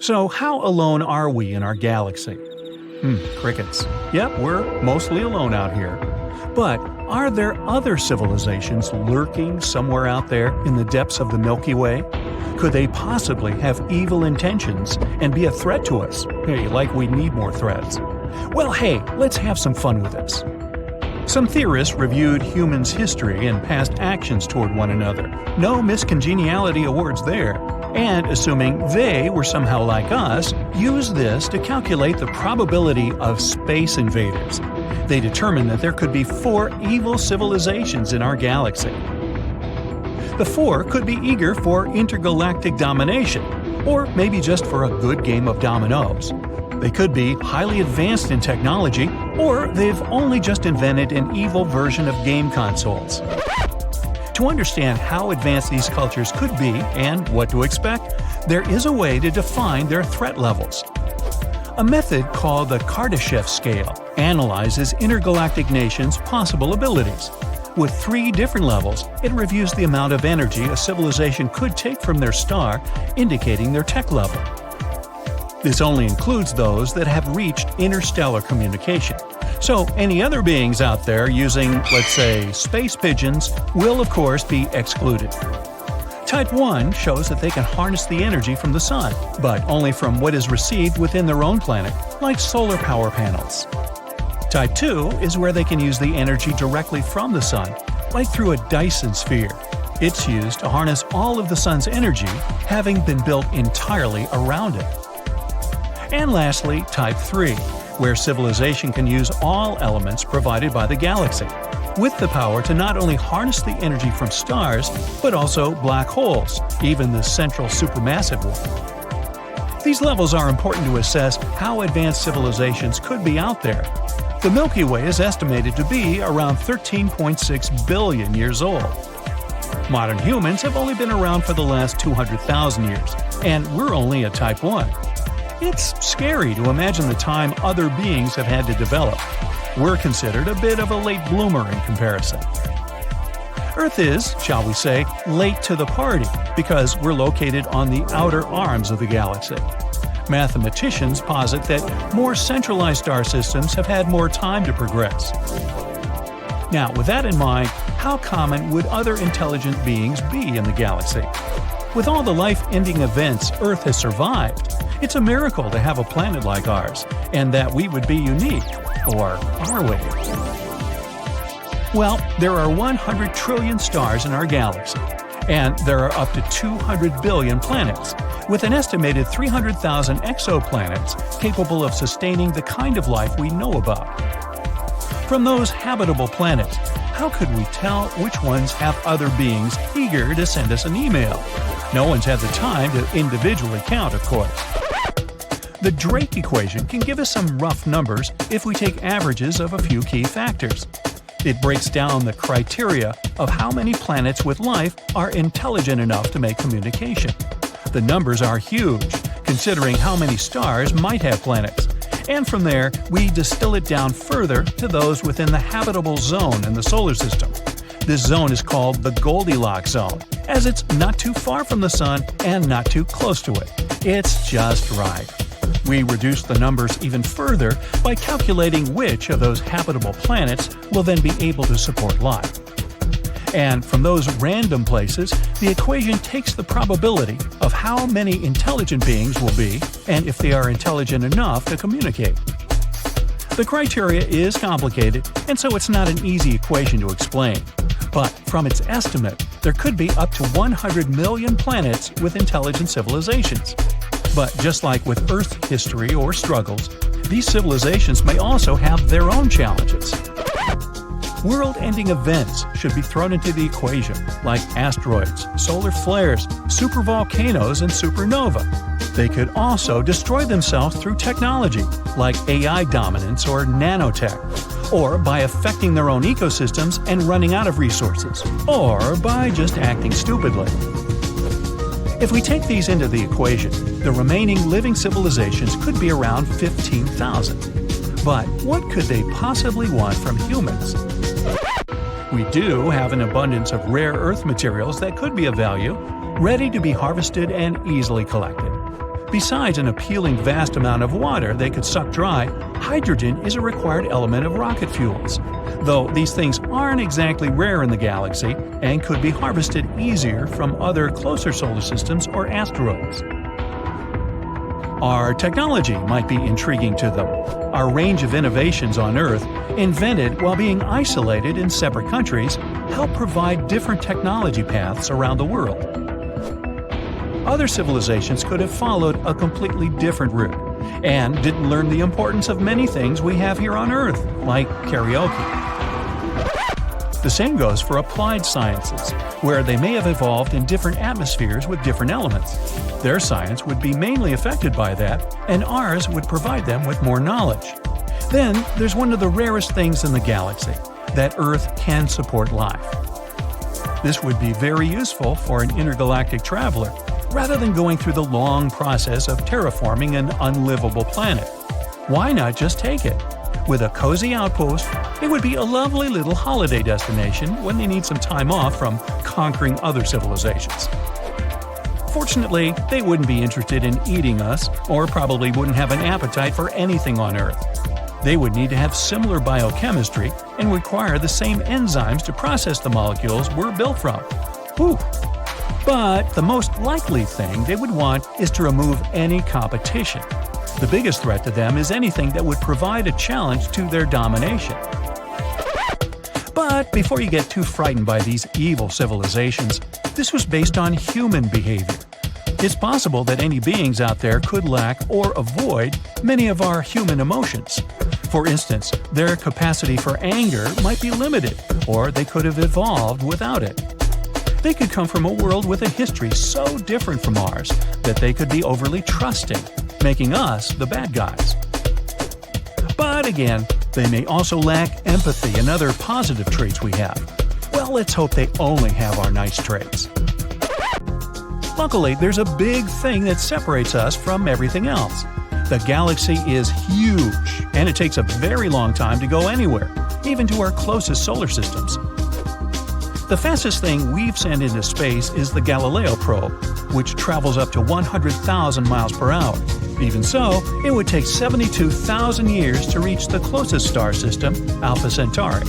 So how alone are we in our galaxy? Crickets. Yep, we're mostly alone out here. But are there other civilizations lurking somewhere out there in the depths of the Milky Way? Could they possibly have evil intentions and be a threat to us? Hey, like we need more threats. Well, hey, let's have some fun with this. Some theorists reviewed humans' history and past actions toward one another. No miscongeniality awards there. And assuming they were somehow like us, used this to calculate the probability of space invaders. They determined that there could be 4 evil civilizations in our galaxy. The 4 could be eager for intergalactic domination, or maybe just for a good game of dominoes. They could be highly advanced in technology, or they've only just invented an evil version of game consoles. To understand how advanced these cultures could be and what to expect, there is a way to define their threat levels. A method called the Kardashev scale analyzes intergalactic nations' possible abilities. With 3 different levels, it reviews the amount of energy a civilization could take from their star, indicating their tech level. This only includes those that have reached interstellar communication. So any other beings out there using, let's say, space pigeons will of course be excluded. Type 1 shows that they can harness the energy from the sun, but only from what is received within their own planet, like solar power panels. Type 2 is where they can use the energy directly from the sun, like through a Dyson sphere. It's used to harness all of the sun's energy, having been built entirely around it. And lastly, Type 3, where civilization can use all elements provided by the galaxy, with the power to not only harness the energy from stars, but also black holes, even the central supermassive one. These levels are important to assess how advanced civilizations could be out there. The Milky Way is estimated to be around 13.6 billion years old. Modern humans have only been around for the last 200,000 years, and we're only a Type 1. It's scary to imagine the time other beings have had to develop. We're considered a bit of a late bloomer in comparison. Earth is, shall we say, late to the party because we're located on the outer arms of the galaxy. Mathematicians posit that more centralized star systems have had more time to progress. Now, with that in mind, how common would other intelligent beings be in the galaxy? With all the life-ending events Earth has survived, it's a miracle to have a planet like ours, and that we would be unique. Or are we? Well, there are 100 trillion stars in our galaxy, and there are up to 200 billion planets, with an estimated 300,000 exoplanets capable of sustaining the kind of life we know about. From those habitable planets, how could we tell which ones have other beings eager to send us an email? No one's had the time to individually count, of course. The Drake equation can give us some rough numbers if we take averages of a few key factors. It breaks down the criteria of how many planets with life are intelligent enough to make communication. The numbers are huge, considering how many stars might have planets. And from there, we distill it down further to those within the habitable zone in the solar system. This zone is called the Goldilocks zone, as it's not too far from the sun and not too close to it. It's just right. We reduce the numbers even further by calculating which of those habitable planets will then be able to support life. And from those random places, the equation takes the probability of how many intelligent beings will be and if they are intelligent enough to communicate. The criteria is complicated, and so it's not an easy equation to explain. But from its estimate, there could be up to 100 million planets with intelligent civilizations. But just like with Earth history or struggles, these civilizations may also have their own challenges. World-ending events should be thrown into the equation, like asteroids, solar flares, supervolcanoes, and supernova. They could also destroy themselves through technology, like AI dominance or nanotech, or by affecting their own ecosystems and running out of resources, or by just acting stupidly. If we take these into the equation, the remaining living civilizations could be around 15,000. But what could they possibly want from humans? We do have an abundance of rare earth materials that could be of value, ready to be harvested and easily collected. Besides an appealing vast amount of water they could suck dry, hydrogen is a required element of rocket fuels. Though these things aren't exactly rare in the galaxy and could be harvested easier from other closer solar systems or asteroids. Our technology might be intriguing to them. Our range of innovations on Earth, invented while being isolated in separate countries, help provide different technology paths around the world. Other civilizations could have followed a completely different route and didn't learn the importance of many things we have here on Earth, like karaoke. The same goes for applied sciences, where they may have evolved in different atmospheres with different elements. Their science would be mainly affected by that, and ours would provide them with more knowledge. Then, there's one of the rarest things in the galaxy, that Earth can support life. This would be very useful for an intergalactic traveler, rather than going through the long process of terraforming an unlivable planet. Why not just take it? With a cozy outpost, it would be a lovely little holiday destination when they need some time off from conquering other civilizations. Fortunately, they wouldn't be interested in eating us, or probably wouldn't have an appetite for anything on Earth. They would need to have similar biochemistry and require the same enzymes to process the molecules we're built from. Whew. But the most likely thing they would want is to remove any competition. The biggest threat to them is anything that would provide a challenge to their domination. But before you get too frightened by these evil civilizations, this was based on human behavior. It's possible that any beings out there could lack or avoid many of our human emotions. For instance, their capacity for anger might be limited, or they could have evolved without it. They could come from a world with a history so different from ours that they could be overly trusting, making us the bad guys. But again, they may also lack empathy and other positive traits we have. Well, let's hope they only have our nice traits. Luckily, there's a big thing that separates us from everything else. The galaxy is huge, and it takes a very long time to go anywhere, even to our closest solar systems. The fastest thing we've sent into space is the Galileo probe, which travels up to 100,000 miles per hour. Even so, it would take 72,000 years to reach the closest star system, Alpha Centauri.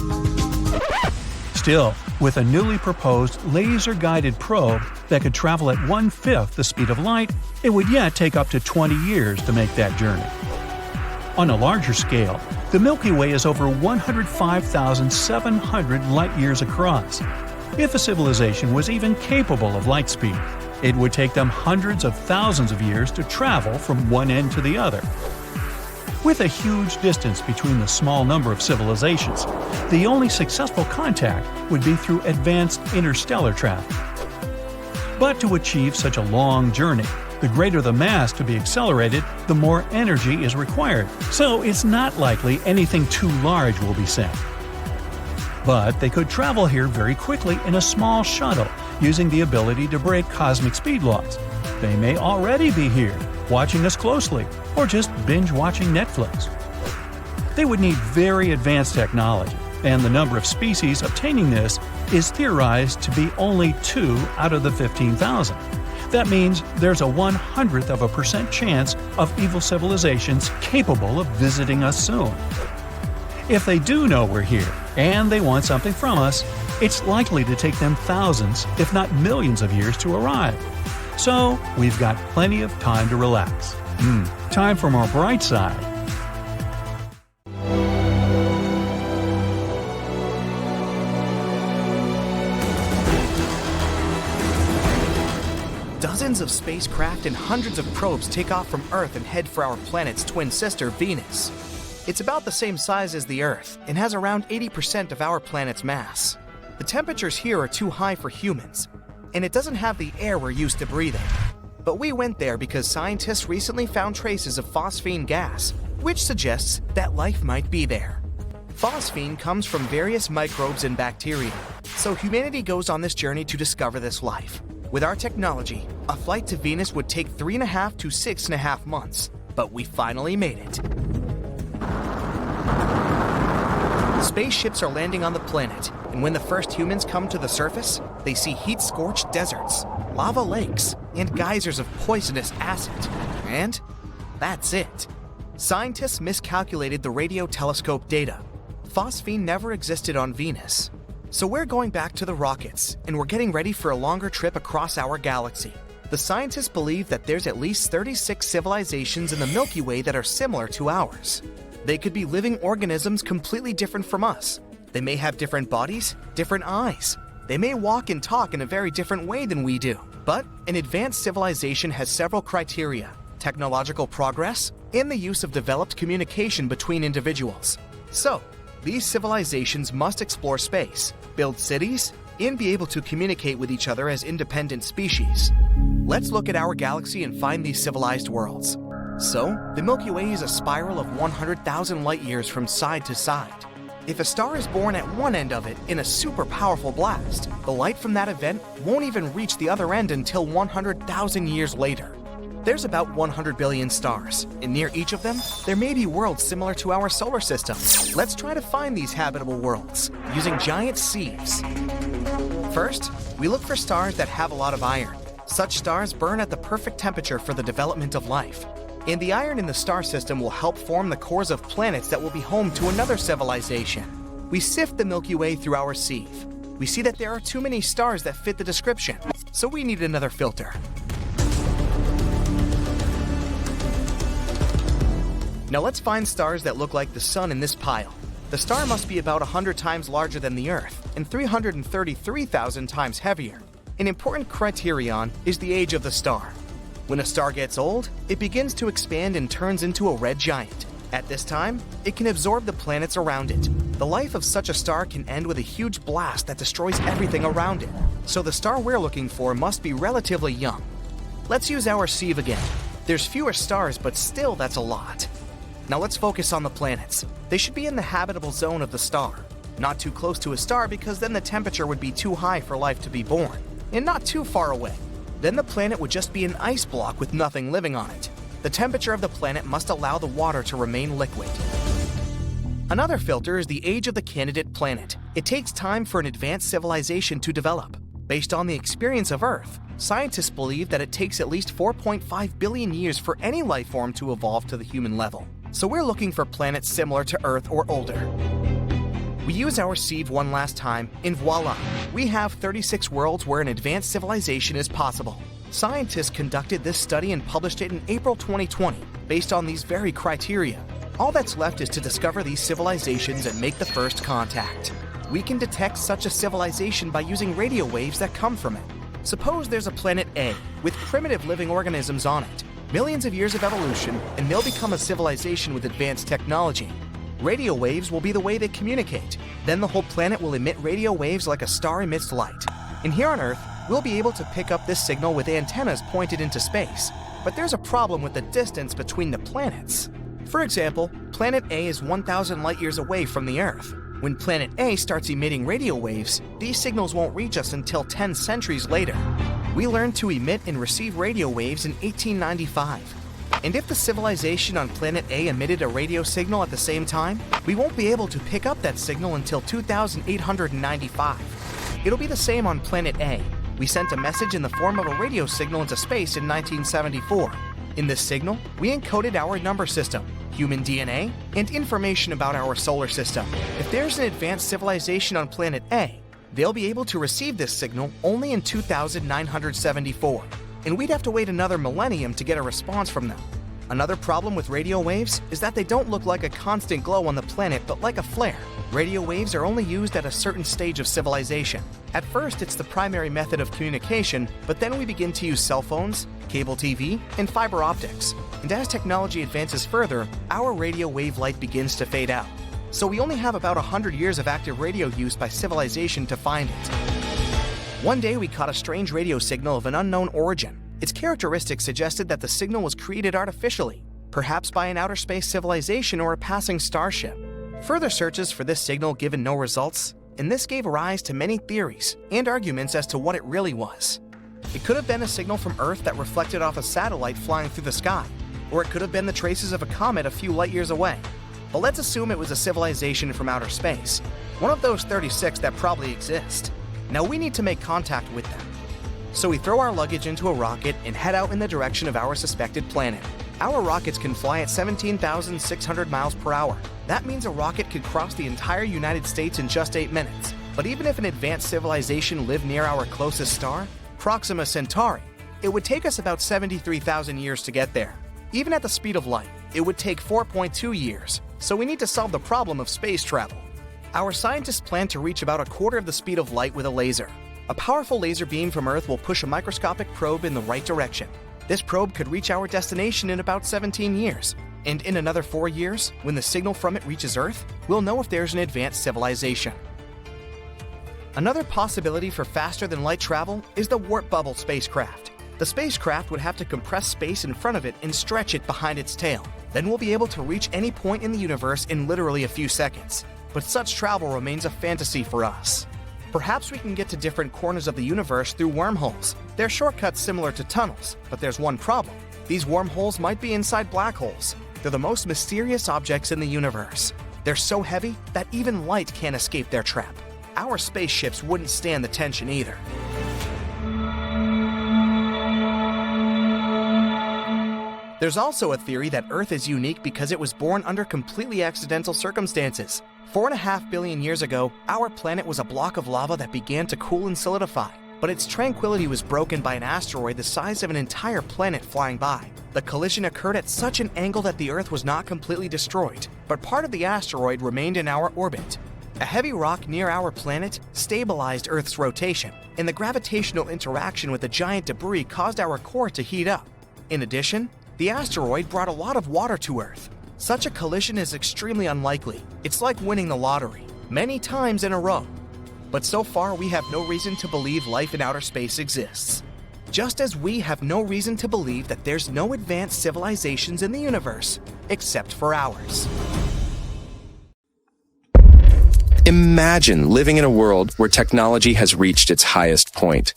Still, with a newly proposed laser-guided probe that could travel at 1/5 the speed of light, it would yet take up to 20 years to make that journey. On a larger scale, the Milky Way is over 105,700 light-years across. If a civilization was even capable of light speed, it would take them hundreds of thousands of years to travel from one end to the other. With a huge distance between the small number of civilizations, the only successful contact would be through advanced interstellar travel. But to achieve such a long journey, the greater the mass to be accelerated, the more energy is required, so it's not likely anything too large will be sent. But they could travel here very quickly in a small shuttle, using the ability to break cosmic speed laws. They may already be here, watching us closely, or just binge-watching Netflix. They would need very advanced technology, and the number of species obtaining this is theorized to be only 2 out of the 15,000. That means there's a 1/100% chance of evil civilizations capable of visiting us soon. If they do know we're here, and they want something from us, it's likely to take them thousands, if not millions of years to arrive. So, we've got plenty of time to relax. Time for more bright side. Dozens of spacecraft and hundreds of probes take off from Earth and head for our planet's twin sister, Venus. It's about the same size as the Earth and has around 80% of our planet's mass. The temperatures here are too high for humans, and it doesn't have the air we're used to breathing. But we went there because scientists recently found traces of phosphine gas, which suggests that life might be there. Phosphine comes from various microbes and bacteria, so humanity goes on this journey to discover this life. With our technology, a flight to Venus would take 3.5 to 6.5 months, but we finally made it. Spaceships are landing on the planet, and when the first humans come to the surface, they see heat-scorched deserts, lava lakes, and geysers of poisonous acid. And that's it. Scientists miscalculated the radio telescope data. Phosphine never existed on Venus. So we're going back to the rockets, and we're getting ready for a longer trip across our galaxy. The scientists believe that there's at least 36 civilizations in the Milky Way that are similar to ours. They could be living organisms completely different from us. They may have different bodies, different eyes. They may walk and talk in a very different way than we do. But an advanced civilization has several criteria: technological progress and the use of developed communication between individuals. So, these civilizations must explore space, build cities, and be able to communicate with each other as independent species. Let's look at our galaxy and find these civilized worlds. So, the Milky Way is a spiral of 100,000 light years from side to side. If a star is born at one end of it in a super powerful blast, the light from that event won't even reach the other end until 100,000 years later. There's about 100 billion stars, and near each of them, there may be worlds similar to our solar system. Let's try to find these habitable worlds using giant sieves. First, we look for stars that have a lot of iron. Such stars burn at the perfect temperature for the development of life. And the iron in the star system will help form the cores of planets that will be home to another civilization. We sift the Milky Way through our sieve. We see that there are too many stars that fit the description, so we need another filter. Now let's find stars that look like the Sun in this pile. The star must be about 100 times larger than the Earth and 333,000 times heavier. An important criterion is the age of the star. When a star gets old, it begins to expand and turns into a red giant. At this time, it can absorb the planets around it. The life of such a star can end with a huge blast that destroys everything around it. So the star we're looking for must be relatively young. Let's use our sieve again. There's fewer stars, but still that's a lot. Now let's focus on the planets. They should be in the habitable zone of the star. Not too close to a star because then the temperature would be too high for life to be born. And not too far away. Then the planet would just be an ice block with nothing living on it. The temperature of the planet must allow the water to remain liquid. Another filter is the age of the candidate planet. It takes time for an advanced civilization to develop. Based on the experience of Earth, scientists believe that it takes at least 4.5 billion years for any life form to evolve to the human level. So we're looking for planets similar to Earth or older. We use our sieve one last time, and voila! We have 36 worlds where an advanced civilization is possible. Scientists conducted this study and published it in April 2020, based on these very criteria. All that's left is to discover these civilizations and make the first contact. We can detect such a civilization by using radio waves that come from it. Suppose there's a planet A, with primitive living organisms on it. Millions of years of evolution, and they'll become a civilization with advanced technology. Radio waves will be the way they communicate. Then the whole planet will emit radio waves like a star emits light. And here on Earth, we'll be able to pick up this signal with antennas pointed into space. But there's a problem with the distance between the planets. For example, planet A is 1,000 light years away from the Earth. When planet A starts emitting radio waves, these signals won't reach us until 10 centuries later. We learned to emit and receive radio waves in 1895. And if the civilization on planet A emitted a radio signal at the same time, we won't be able to pick up that signal until 2895. It'll be the same on planet A. We sent a message in the form of a radio signal into space in 1974. In this signal, we encoded our number system, human DNA, and information about our solar system. If there's an advanced civilization on planet A, they'll be able to receive this signal only in 2974. And we'd have to wait another millennium to get a response from them. Another problem with radio waves is that they don't look like a constant glow on the planet, but like a flare. Radio waves are only used at a certain stage of civilization. At first, it's the primary method of communication, but then we begin to use cell phones, cable TV, and fiber optics. And as technology advances further, our radio wave light begins to fade out. So we only have about 100 years of active radio use by civilization to find it. One day we caught a strange radio signal of an unknown origin. Its characteristics suggested that the signal was created artificially, perhaps by an outer space civilization or a passing starship. Further searches for this signal given no results, and this gave rise to many theories and arguments as to what it really was. It could have been a signal from Earth that reflected off a satellite flying through the sky, or it could have been the traces of a comet a few light years away. But let's assume it was a civilization from outer space, one of those 36 that probably exist. Now we need to make contact with them. So we throw our luggage into a rocket and head out in the direction of our suspected planet. Our rockets can fly at 17,600 miles per hour. That means a rocket could cross the entire United States in just 8 minutes. But even if an advanced civilization lived near our closest star, Proxima Centauri, it would take us about 73,000 years to get there. Even at the speed of light, it would take 4.2 years, so we need to solve the problem of space travel. Our scientists plan to reach about a quarter of the speed of light with a laser. A powerful laser beam from Earth will push a microscopic probe in the right direction. This probe could reach our destination in about 17 years. And in another 4 years, when the signal from it reaches Earth, we'll know if there's an advanced civilization. Another possibility for faster-than-light travel is the warp bubble spacecraft. The spacecraft would have to compress space in front of it and stretch it behind its tail. Then we'll be able to reach any point in the universe in literally a few seconds. But such travel remains a fantasy for us. Perhaps we can get to different corners of the universe through wormholes. They're shortcuts similar to tunnels, but there's one problem. These wormholes might be inside black holes. They're the most mysterious objects in the universe. They're so heavy that even light can't escape their trap. Our spaceships wouldn't stand the tension either. There's also a theory that Earth is unique because it was born under completely accidental circumstances. 4.5 billion years ago, our planet was a block of lava that began to cool and solidify. But its tranquility was broken by an asteroid the size of an entire planet flying by. The collision occurred at such an angle that the Earth was not completely destroyed, but part of the asteroid remained in our orbit. A heavy rock near our planet stabilized Earth's rotation, and the gravitational interaction with the giant debris caused our core to heat up. In addition, the asteroid brought a lot of water to Earth. Such a collision is extremely unlikely. It's like winning the lottery, many times in a row. But so far, we have no reason to believe life in outer space exists. Just as we have no reason to believe that there's no advanced civilizations in the universe, except for ours. Imagine living in a world where technology has reached its highest point.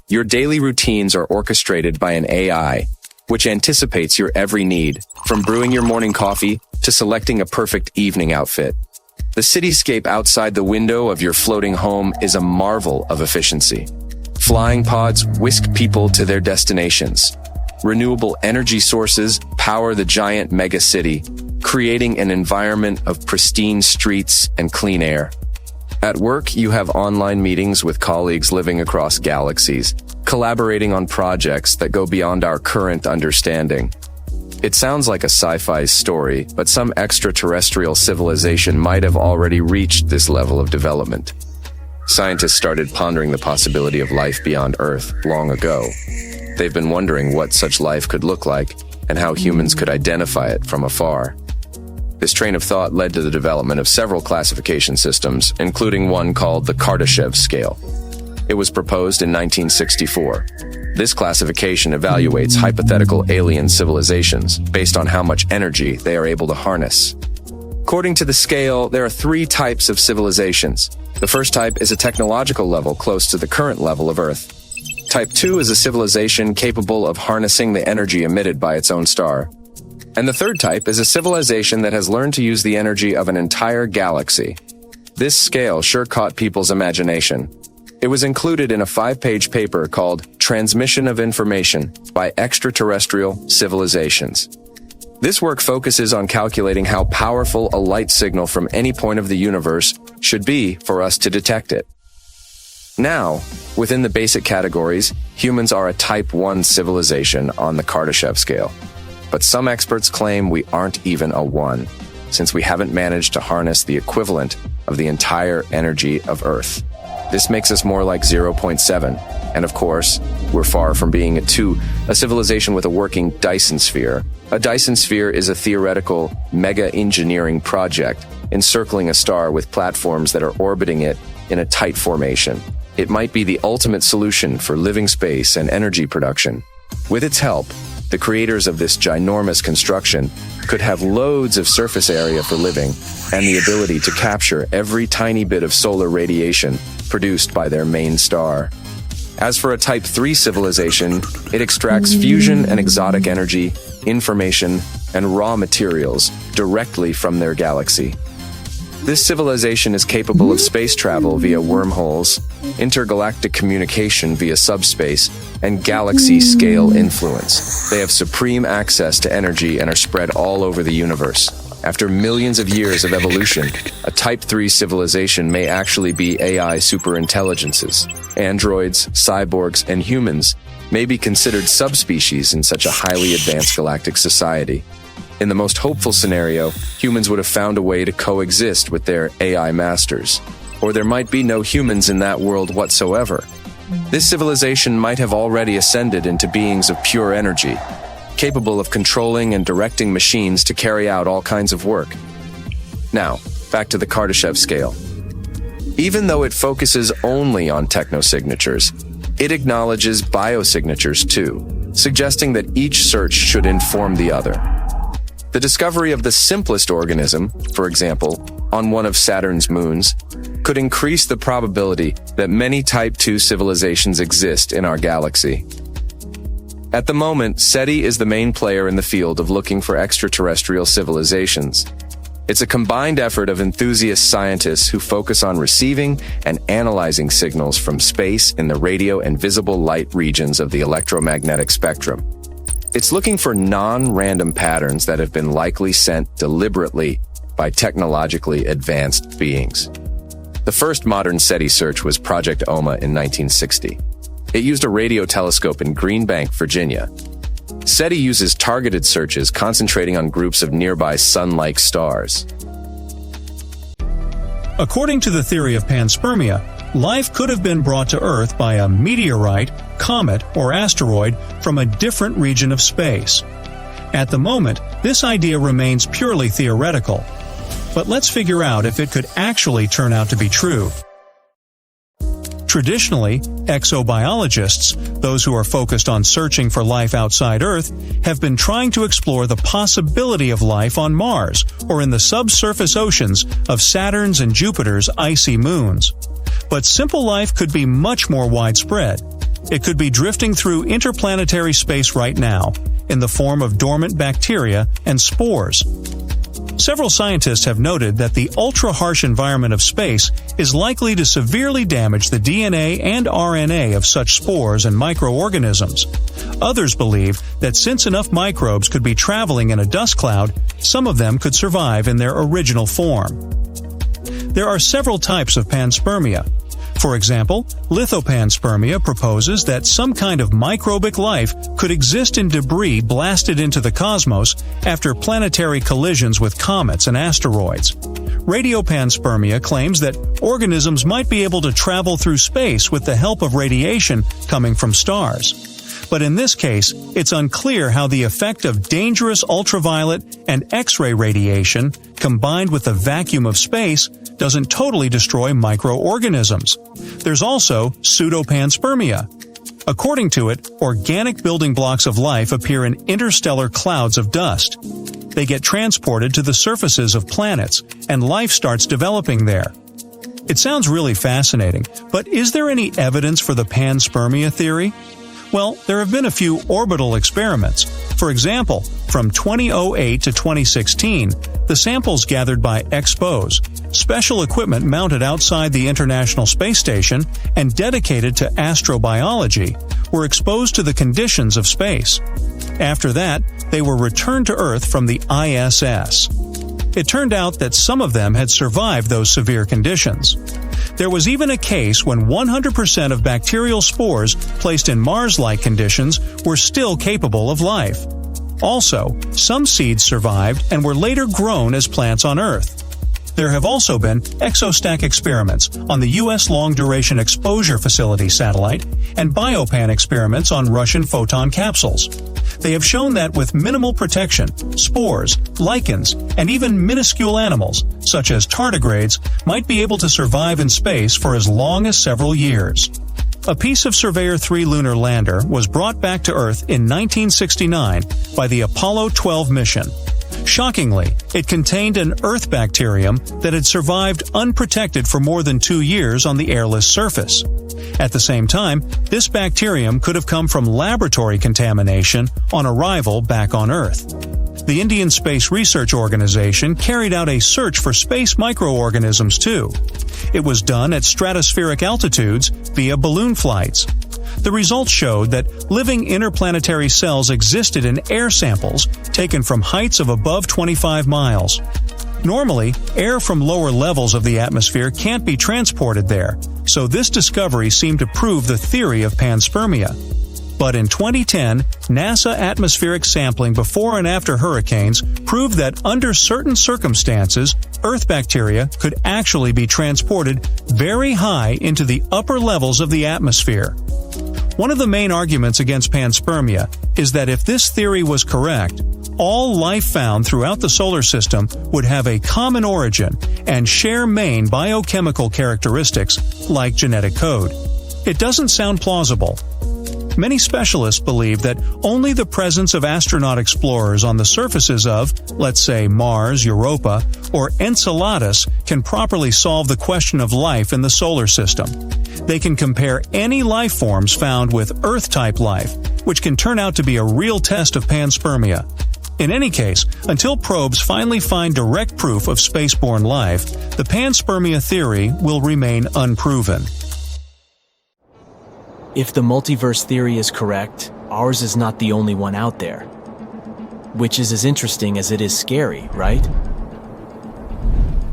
Your daily routines are orchestrated by an AI, which anticipates your every need, from brewing your morning coffee to selecting a perfect evening outfit. The cityscape outside the window of your floating home is a marvel of efficiency. Flying pods whisk people to their destinations. Renewable energy sources power the giant megacity, creating an environment of pristine streets and clean air. At work, you have online meetings with colleagues living across galaxies, collaborating on projects that go beyond our current understanding. It sounds like a sci-fi story, but some extraterrestrial civilization might have already reached this level of development. Scientists started pondering the possibility of life beyond Earth long ago. They've been wondering what such life could look like and how humans could identify it from afar. This train of thought led to the development of several classification systems, including one called the Kardashev scale. It was proposed in 1964. This classification evaluates hypothetical alien civilizations based on how much energy they are able to harness. According to the scale, there are 3 types of civilizations. The first type is a technological level close to the current level of Earth. Type 2 is a civilization capable of harnessing the energy emitted by its own star. And the third type is a civilization that has learned to use the energy of an entire galaxy. This scale sure caught people's imagination. It was included in a 5-page paper called Transmission of Information by Extraterrestrial Civilizations. This work focuses on calculating how powerful a light signal from any point of the universe should be for us to detect it. Now, within the basic categories, humans are a Type 1 civilization on the Kardashev scale. But some experts claim we aren't even a 1, since we haven't managed to harness the equivalent of the entire energy of Earth. This makes us more like 0.7, and of course, we're far from being a 2, a civilization with a working Dyson sphere. A Dyson sphere is a theoretical mega-engineering project encircling a star with platforms that are orbiting it in a tight formation. It might be the ultimate solution for living space and energy production. With its help, the creators of this ginormous construction could have loads of surface area for living and the ability to capture every tiny bit of solar radiation produced by their main star. As for a Type 3 civilization, it extracts fusion and exotic energy, information, and raw materials directly from their galaxy. This civilization is capable of space travel via wormholes, intergalactic communication via subspace, and galaxy-scale influence. They have supreme access to energy and are spread all over the universe. After millions of years of evolution, a Type 3 civilization may actually be AI superintelligences. Androids, cyborgs, and humans may be considered subspecies in such a highly advanced galactic society. In the most hopeful scenario, humans would have found a way to coexist with their AI masters. Or there might be no humans in that world whatsoever. This civilization might have already ascended into beings of pure energy, capable of controlling and directing machines to carry out all kinds of work. Now, back to the Kardashev scale. Even though it focuses only on technosignatures, it acknowledges biosignatures too, suggesting that each search should inform the other. The discovery of the simplest organism, for example, on one of Saturn's moons, could increase the probability that many Type 2 civilizations exist in our galaxy. At the moment, SETI is the main player in the field of looking for extraterrestrial civilizations. It's a combined effort of enthusiast scientists who focus on receiving and analyzing signals from space in the radio and visible light regions of the electromagnetic spectrum. It's looking for non-random patterns that have been likely sent deliberately by technologically advanced beings. The first modern SETI search was Project Oumuamua in 1960. It used a radio telescope in Green Bank, Virginia. SETI uses targeted searches concentrating on groups of nearby sun-like stars. According to the theory of Panspermia, life could have been brought to Earth by a meteorite, comet, or asteroid from a different region of space. At the moment, this idea remains purely theoretical. But let's figure out if it could actually turn out to be true. Traditionally, exobiologists, those who are focused on searching for life outside Earth, have been trying to explore the possibility of life on Mars or in the subsurface oceans of Saturn's and Jupiter's icy moons. But simple life could be much more widespread. It could be drifting through interplanetary space right now, in the form of dormant bacteria and spores. Several scientists have noted that the ultra-harsh environment of space is likely to severely damage the DNA and RNA of such spores and microorganisms. Others believe that since enough microbes could be traveling in a dust cloud, some of them could survive in their original form. There are several types of panspermia. For example, lithopanspermia proposes that some kind of microbic life could exist in debris blasted into the cosmos after planetary collisions with comets and asteroids. Radiopanspermia claims that organisms might be able to travel through space with the help of radiation coming from stars. But in this case, it's unclear how the effect of dangerous ultraviolet and X-ray radiation, combined with the vacuum of space, doesn't totally destroy microorganisms. There's also pseudopanspermia. According to it, organic building blocks of life appear in interstellar clouds of dust. They get transported to the surfaces of planets, and life starts developing there. It sounds really fascinating, but is there any evidence for the panspermia theory? Well, there have been a few orbital experiments. For example, from 2008 to 2016, the samples gathered by EXPOSE, special equipment mounted outside the International Space Station and dedicated to astrobiology, were exposed to the conditions of space. After that, they were returned to Earth from the ISS. It turned out that some of them had survived those severe conditions. There was even a case when 100% of bacterial spores placed in Mars-like conditions were still capable of life. Also, some seeds survived and were later grown as plants on Earth. There have also been exostack experiments on the U.S. Long-Duration Exposure Facility satellite and biopan experiments on Russian photon capsules. They have shown that with minimal protection, spores, lichens, and even minuscule animals, such as tardigrades, might be able to survive in space for as long as several years. A piece of Surveyor 3 lunar lander was brought back to Earth in 1969 by the Apollo 12 mission. Shockingly, it contained an Earth bacterium that had survived unprotected for more than 2 years on the airless surface. At the same time, this bacterium could have come from laboratory contamination on arrival back on Earth. The Indian Space Research Organization carried out a search for space microorganisms too. It was done at stratospheric altitudes via balloon flights. The results showed that living interplanetary cells existed in air samples taken from heights of above 25 miles. Normally, air from lower levels of the atmosphere can't be transported there, so this discovery seemed to prove the theory of panspermia. But in 2010, NASA atmospheric sampling before and after hurricanes proved that under certain circumstances, Earth bacteria could actually be transported very high into the upper levels of the atmosphere. One of the main arguments against panspermia is that if this theory was correct, all life found throughout the solar system would have a common origin and share main biochemical characteristics like genetic code. It doesn't sound plausible. Many specialists believe that only the presence of astronaut explorers on the surfaces of, let's say, Mars, Europa, or Enceladus can properly solve the question of life in the solar system. They can compare any life forms found with Earth-type life, which can turn out to be a real test of panspermia. In any case, until probes finally find direct proof of spaceborne life, the panspermia theory will remain unproven. If the multiverse theory is correct, ours is not the only one out there. Which is as interesting as it is scary, right?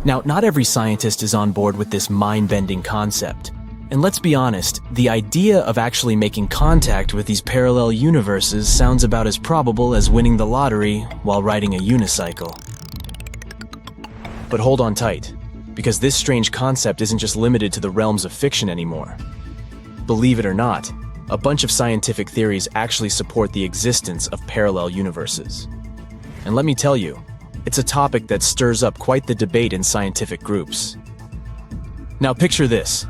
Now, not every scientist is on board with this mind-bending concept. And let's be honest, the idea of actually making contact with these parallel universes sounds about as probable as winning the lottery while riding a unicycle. But hold on tight, because this strange concept isn't just limited to the realms of fiction anymore. Believe it or not, a bunch of scientific theories actually support the existence of parallel universes. And let me tell you, it's a topic that stirs up quite the debate in scientific groups. Now picture this.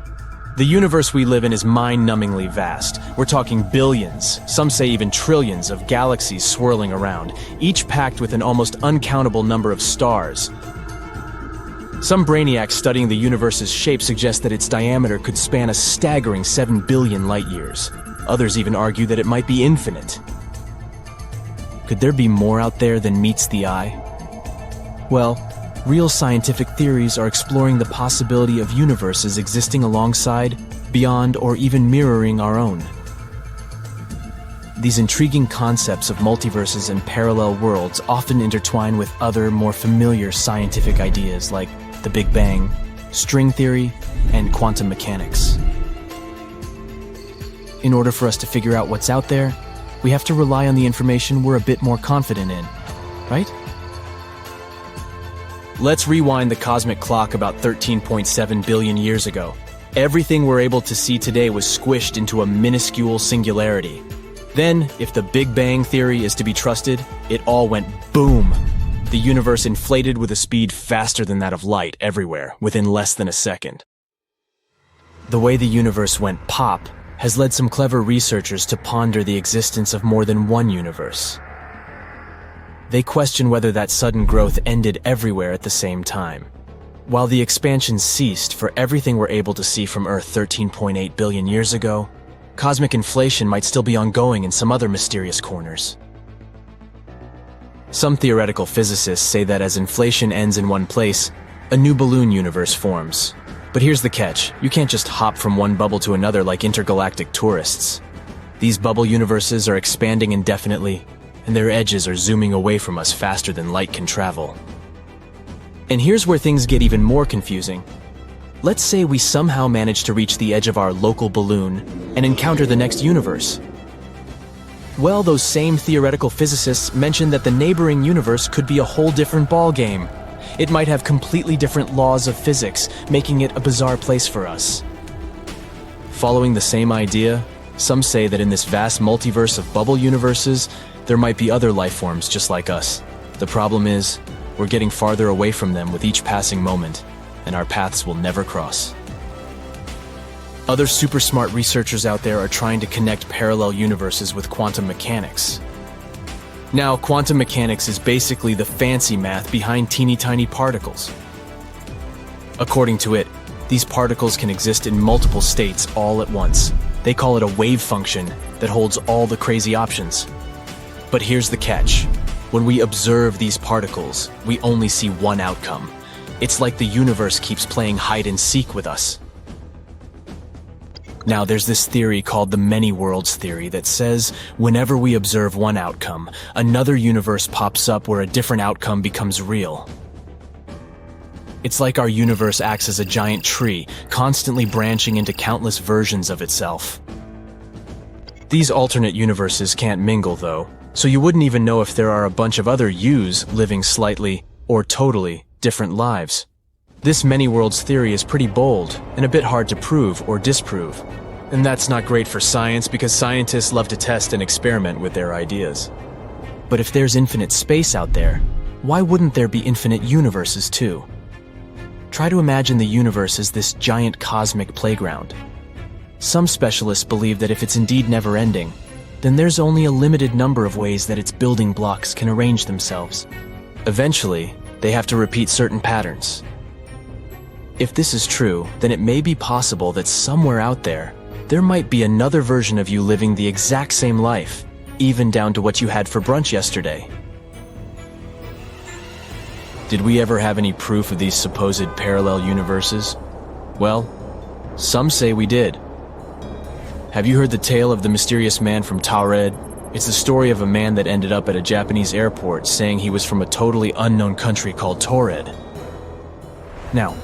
The universe we live in is mind-numbingly vast. We're talking billions, some say even trillions of galaxies swirling around, each packed with an almost uncountable number of stars. Some brainiacs studying the universe's shape suggest that its diameter could span a staggering 7 billion light-years. Others even argue that it might be infinite. Could there be more out there than meets the eye? Well, real scientific theories are exploring the possibility of universes existing alongside, beyond, or even mirroring our own. These intriguing concepts of multiverses and parallel worlds often intertwine with other, more familiar scientific ideas like the Big Bang, string theory, and quantum mechanics. In order for us to figure out what's out there, we have to rely on the information we're a bit more confident in, right? Let's rewind the cosmic clock about 13.7 billion years ago. Everything we're able to see today was squished into a minuscule singularity. Then, if the Big Bang theory is to be trusted, it all went boom. The universe inflated with a speed faster than that of light everywhere, within less than a second. The way the universe went pop has led some clever researchers to ponder the existence of more than one universe. They question whether that sudden growth ended everywhere at the same time. While the expansion ceased for everything we're able to see from Earth 13.8 billion years ago, cosmic inflation might still be ongoing in some other mysterious corners. Some theoretical physicists say that as inflation ends in one place, a new balloon universe forms. But here's the catch, you can't just hop from one bubble to another like intergalactic tourists. These bubble universes are expanding indefinitely, and their edges are zooming away from us faster than light can travel. And here's where things get even more confusing. Let's say we somehow manage to reach the edge of our local balloon and encounter the next universe. Well, those same theoretical physicists mentioned that the neighboring universe could be a whole different ballgame. It might have completely different laws of physics, making it a bizarre place for us. Following the same idea, some say that in this vast multiverse of bubble universes, there might be other life forms just like us. The problem is, we're getting farther away from them with each passing moment, and our paths will never cross. Other super smart researchers out there are trying to connect parallel universes with quantum mechanics. Now, quantum mechanics is basically the fancy math behind teeny tiny particles. According to it, these particles can exist in multiple states all at once. They call it a wave function that holds all the crazy options. But here's the catch. When we observe these particles, we only see one outcome. It's like the universe keeps playing hide and seek with us. Now, there's this theory called the many worlds theory that says whenever we observe one outcome, another universe pops up where a different outcome becomes real. It's like our universe acts as a giant tree, constantly branching into countless versions of itself. These alternate universes can't mingle, though, so you wouldn't even know if there are a bunch of other yous living slightly or totally different lives. This many worlds theory is pretty bold and a bit hard to prove or disprove. And that's not great for science because scientists love to test and experiment with their ideas. But if there's infinite space out there, why wouldn't there be infinite universes too? Try to imagine the universe as this giant cosmic playground. Some specialists believe that if it's indeed never-ending, then there's only a limited number of ways that its building blocks can arrange themselves. Eventually, they have to repeat certain patterns. If this is true, then it may be possible that somewhere out there might be another version of you living the exact same life, even down to what you had for brunch yesterday. Did we ever have any proof of these supposed parallel universes? Well, some say we did. Have you heard the tale of the mysterious man from Taured? It's the story of a man that ended up at a Japanese airport saying he was from a totally unknown country called Taured. Now,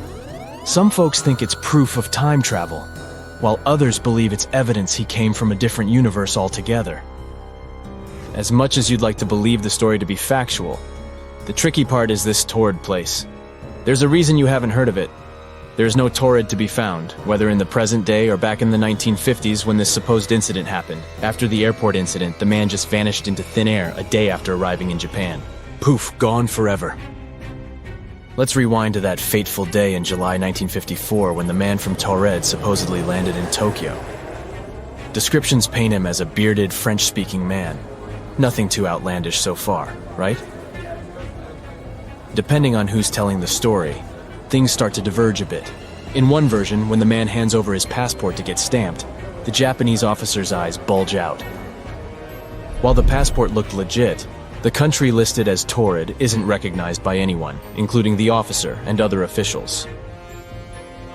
some folks think it's proof of time travel, while others believe it's evidence he came from a different universe altogether. As much as you'd like to believe the story to be factual, the tricky part is this Taured place. There's a reason you haven't heard of it. There's no Taured to be found, whether in the present day or back in the 1950s when this supposed incident happened. After the airport incident, the man just vanished into thin air a day after arriving in Japan. Poof, gone forever. Let's rewind to that fateful day in July 1954 when the man from Taured supposedly landed in Tokyo. Descriptions paint him as a bearded, French-speaking man. Nothing too outlandish so far, right? Depending on who's telling the story, things start to diverge a bit. In one version, when the man hands over his passport to get stamped, the Japanese officer's eyes bulge out. While the passport looked legit, the country listed as Taured isn't recognized by anyone, including the officer and other officials.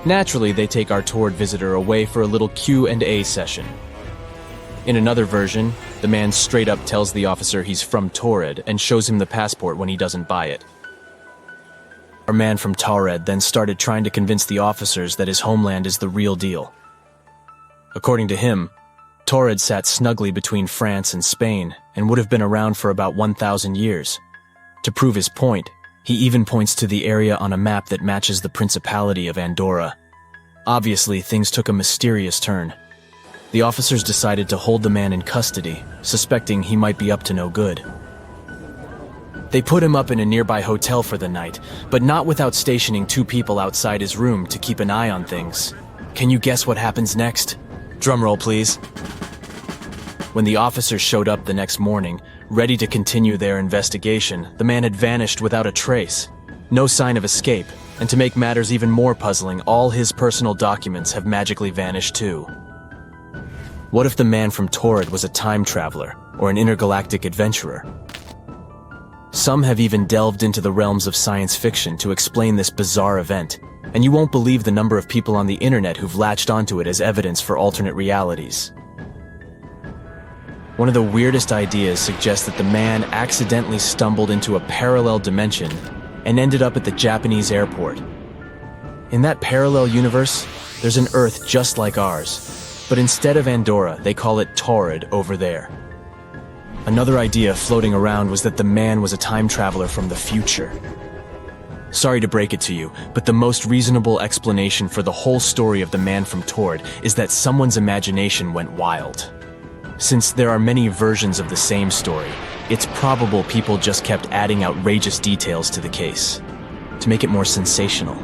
Naturally, they take our Taured visitor away for a little Q&A session. In another version, the man straight up tells the officer he's from Taured and shows him the passport when he doesn't buy it. Our man from Taured then started trying to convince the officers that his homeland is the real deal. According to him, Taured sat snugly between France and Spain and would have been around for about 1,000 years. To prove his point, he even points to the area on a map that matches the Principality of Andorra. Obviously, things took a mysterious turn. The officers decided to hold the man in custody, suspecting he might be up to no good. They put him up in a nearby hotel for the night, but not without stationing 2 people outside his room to keep an eye on things. Can you guess what happens next? Drumroll, please. When the officers showed up the next morning, ready to continue their investigation, the man had vanished without a trace. No sign of escape, and to make matters even more puzzling, all his personal documents have magically vanished too. What if the man from Taured was a time traveler or an intergalactic adventurer? Some have even delved into the realms of science fiction to explain this bizarre event, and you won't believe the number of people on the internet who've latched onto it as evidence for alternate realities. One of the weirdest ideas suggests that the man accidentally stumbled into a parallel dimension and ended up at the Japanese airport. In that parallel universe, there's an Earth just like ours, but instead of Andorra, they call it Taured over there. Another idea floating around was that the man was a time traveler from the future. Sorry to break it to you, but the most reasonable explanation for the whole story of the man from Taured is that someone's imagination went wild. Since there are many versions of the same story, it's probable people just kept adding outrageous details to the case, to make it more sensational.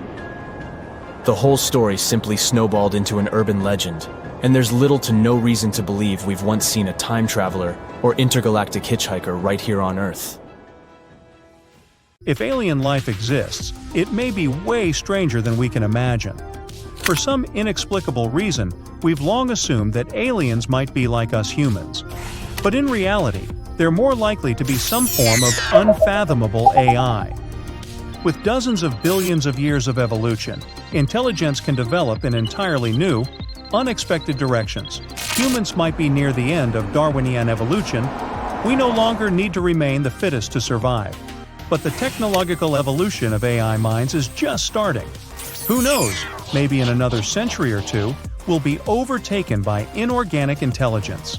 The whole story simply snowballed into an urban legend, and there's little to no reason to believe we've once seen a time traveler or intergalactic hitchhiker right here on Earth. If alien life exists, it may be way stranger than we can imagine. For some inexplicable reason, we've long assumed that aliens might be like us humans. But in reality, they're more likely to be some form of unfathomable AI. With dozens of billions of years of evolution, intelligence can develop in entirely new, unexpected directions. Humans might be near the end of Darwinian evolution. We no longer need to remain the fittest to survive. But the technological evolution of AI minds is just starting. Who knows, maybe in another century or two, we'll be overtaken by inorganic intelligence.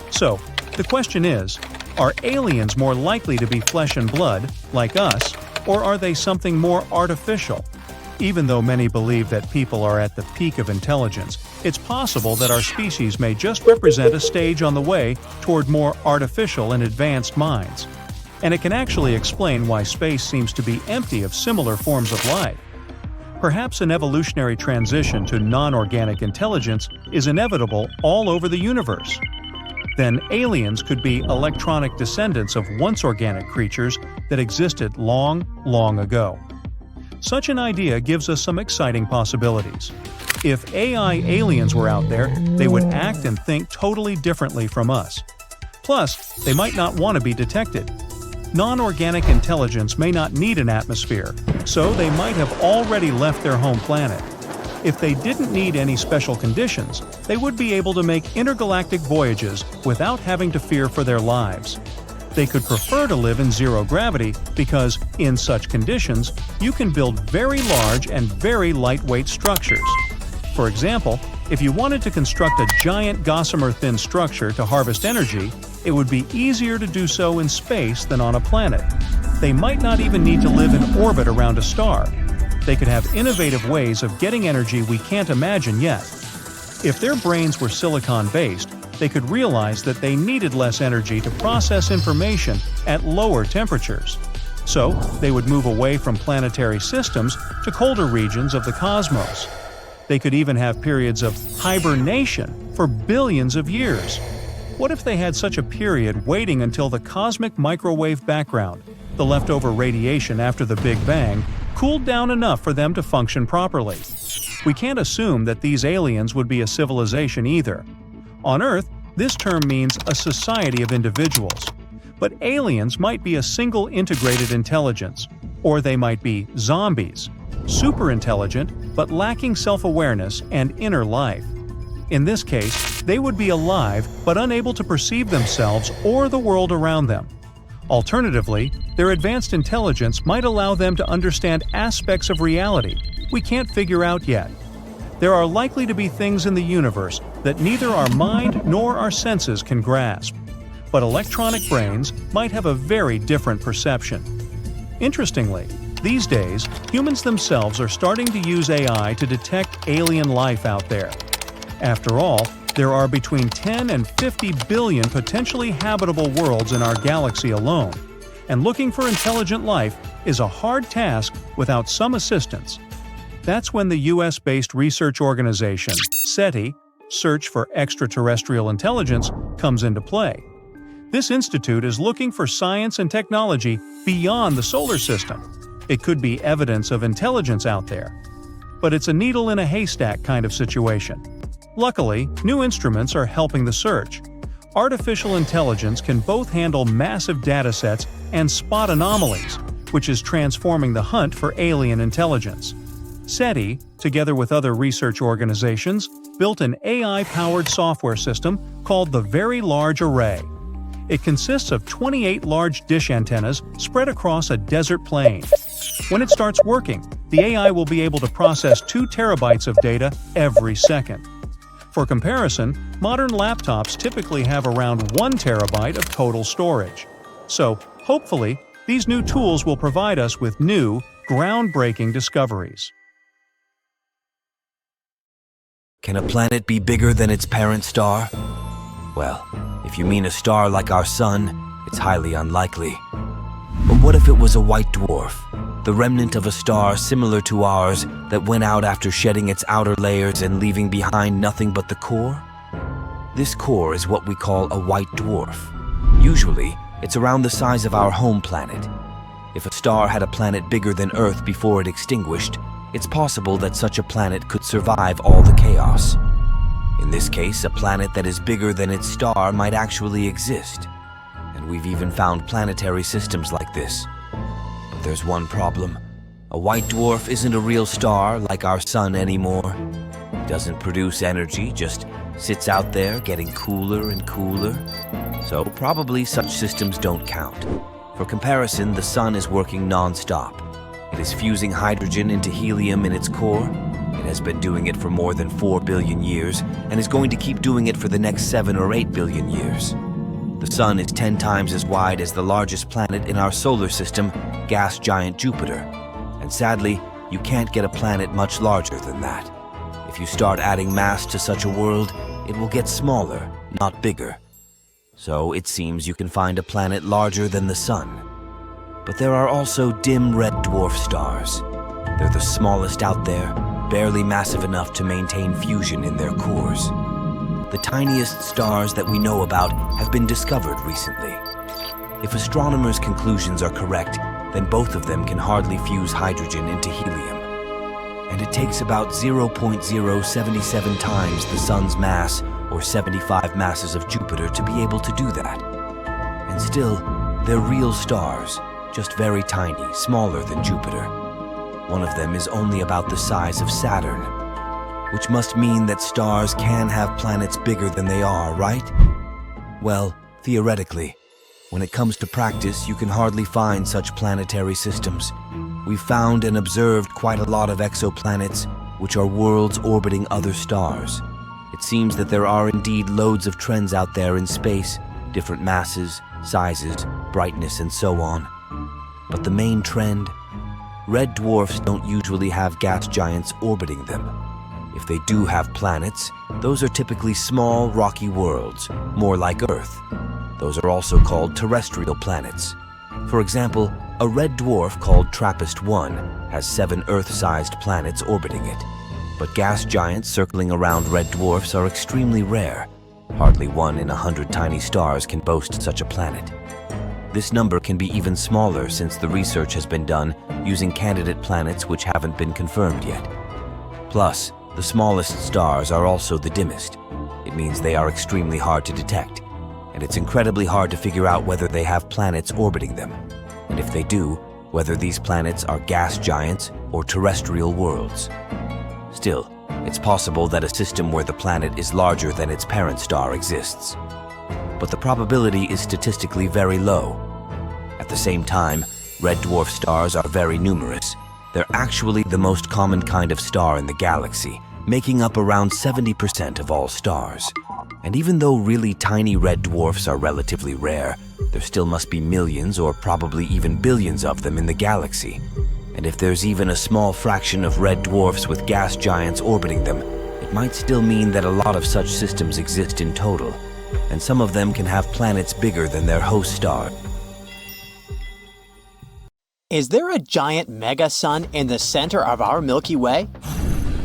So, the question is, are aliens more likely to be flesh and blood, like us, or are they something more artificial? Even though many believe that people are at the peak of intelligence, it's possible that our species may just represent a stage on the way toward more artificial and advanced minds. And it can actually explain why space seems to be empty of similar forms of life. Perhaps an evolutionary transition to non-organic intelligence is inevitable all over the universe. Then aliens could be electronic descendants of once organic creatures that existed long, long ago. Such an idea gives us some exciting possibilities. If AI aliens were out there, they would act and think totally differently from us. Plus, they might not want to be detected. Non-organic intelligence may not need an atmosphere, so they might have already left their home planet. If they didn't need any special conditions, they would be able to make intergalactic voyages without having to fear for their lives. They could prefer to live in zero gravity because, in such conditions, you can build very large and very lightweight structures. For example, if you wanted to construct a giant gossamer-thin structure to harvest energy, it would be easier to do so in space than on a planet. They might not even need to live in orbit around a star. They could have innovative ways of getting energy we can't imagine yet. If their brains were silicon-based, they could realize that they needed less energy to process information at lower temperatures. So, they would move away from planetary systems to colder regions of the cosmos. They could even have periods of hibernation for billions of years. What if they had such a period waiting until the cosmic microwave background, the leftover radiation after the Big Bang, cooled down enough for them to function properly? We can't assume that these aliens would be a civilization either. On Earth, this term means a society of individuals. But aliens might be a single integrated intelligence, or they might be zombies, super intelligent but lacking self-awareness and inner life. In this case, they would be alive but unable to perceive themselves or the world around them. Alternatively, their advanced intelligence might allow them to understand aspects of reality we can't figure out yet. There are likely to be things in the universe that neither our mind nor our senses can grasp. But electronic brains might have a very different perception. Interestingly, these days, humans themselves are starting to use AI to detect alien life out there. After all, there are between 10 and 50 billion potentially habitable worlds in our galaxy alone, and looking for intelligent life is a hard task without some assistance. That's when the US-based research organization, SETI, Search for Extraterrestrial Intelligence, comes into play. This institute is looking for science and technology beyond the solar system. It could be evidence of intelligence out there. But it's a needle in a haystack kind of situation. Luckily, new instruments are helping the search. Artificial intelligence can both handle massive datasets and spot anomalies, which is transforming the hunt for alien intelligence. SETI, together with other research organizations, built an AI-powered software system called the Very Large Array. It consists of 28 large dish antennas spread across a desert plain. When it starts working, the AI will be able to process 2 terabytes of data every second. For comparison, modern laptops typically have around 1 terabyte of total storage. So, hopefully, these new tools will provide us with new, groundbreaking discoveries. Can a planet be bigger than its parent star? Well, if you mean a star like our Sun, it's highly unlikely. But what if it was a white dwarf, the remnant of a star similar to ours that went out after shedding its outer layers and leaving behind nothing but the core? This core is what we call a white dwarf. Usually, it's around the size of our home planet. If a star had a planet bigger than Earth before it extinguished, it's possible that such a planet could survive all the chaos. In this case, a planet that is bigger than its star might actually exist. and we've even found planetary systems like this. But there's one problem. A white dwarf isn't a real star like our sun anymore. It doesn't produce energy, just sits out there getting cooler and cooler. So probably such systems don't count. For comparison, the sun is working non-stop. It is fusing hydrogen into helium in its core. It has been doing it for more than 4 billion years and is going to keep doing it for the next 7 or 8 billion years. The sun is 10 times as wide as the largest planet in our solar system, gas giant Jupiter. And sadly, you can't get a planet much larger than that. If you start adding mass to such a world, it will get smaller, not bigger. So it seems you can find a planet larger than the sun. But there are also dim red dwarf stars. They're the smallest out there, barely massive enough to maintain fusion in their cores. The tiniest stars that we know about have been discovered recently. If astronomers' conclusions are correct, then both of them can hardly fuse hydrogen into helium. And it takes about 0.077 times the sun's mass, or 75 masses of Jupiter, to be able to do that. And still, they're real stars, just very tiny, smaller than Jupiter. One of them is only about the size of Saturn, which must mean that stars can have planets bigger than they are, right? Well, theoretically. When it comes to practice, you can hardly find such planetary systems. We've found and observed quite a lot of exoplanets, which are worlds orbiting other stars. It seems that there are indeed loads of trends out there in space, different masses, sizes, brightness, and so on. But the main trend? Red dwarfs don't usually have gas giants orbiting them. If they do have planets, those are typically small, rocky worlds, more like Earth. Those are also called terrestrial planets. For example, a red dwarf called TRAPPIST-1 has 7 Earth-sized planets orbiting it. But gas giants circling around red dwarfs are extremely rare. Hardly 1 in 100 tiny stars can boast such a planet. This number can be even smaller since the research has been done using candidate planets which haven't been confirmed yet. Plus, the smallest stars are also the dimmest. It means they are extremely hard to detect, and it's incredibly hard to figure out whether they have planets orbiting them, and if they do, whether these planets are gas giants or terrestrial worlds. Still, it's possible that a system where the planet is larger than its parent star exists. But the probability is statistically very low. At the same time, red dwarf stars are very numerous. They're actually the most common kind of star in the galaxy, making up around 70% of all stars. And even though really tiny red dwarfs are relatively rare, there still must be millions or probably even billions of them in the galaxy. And if there's even a small fraction of red dwarfs with gas giants orbiting them, it might still mean that a lot of such systems exist in total, and some of them can have planets bigger than their host star. Is there a giant mega-sun in the center of our Milky Way?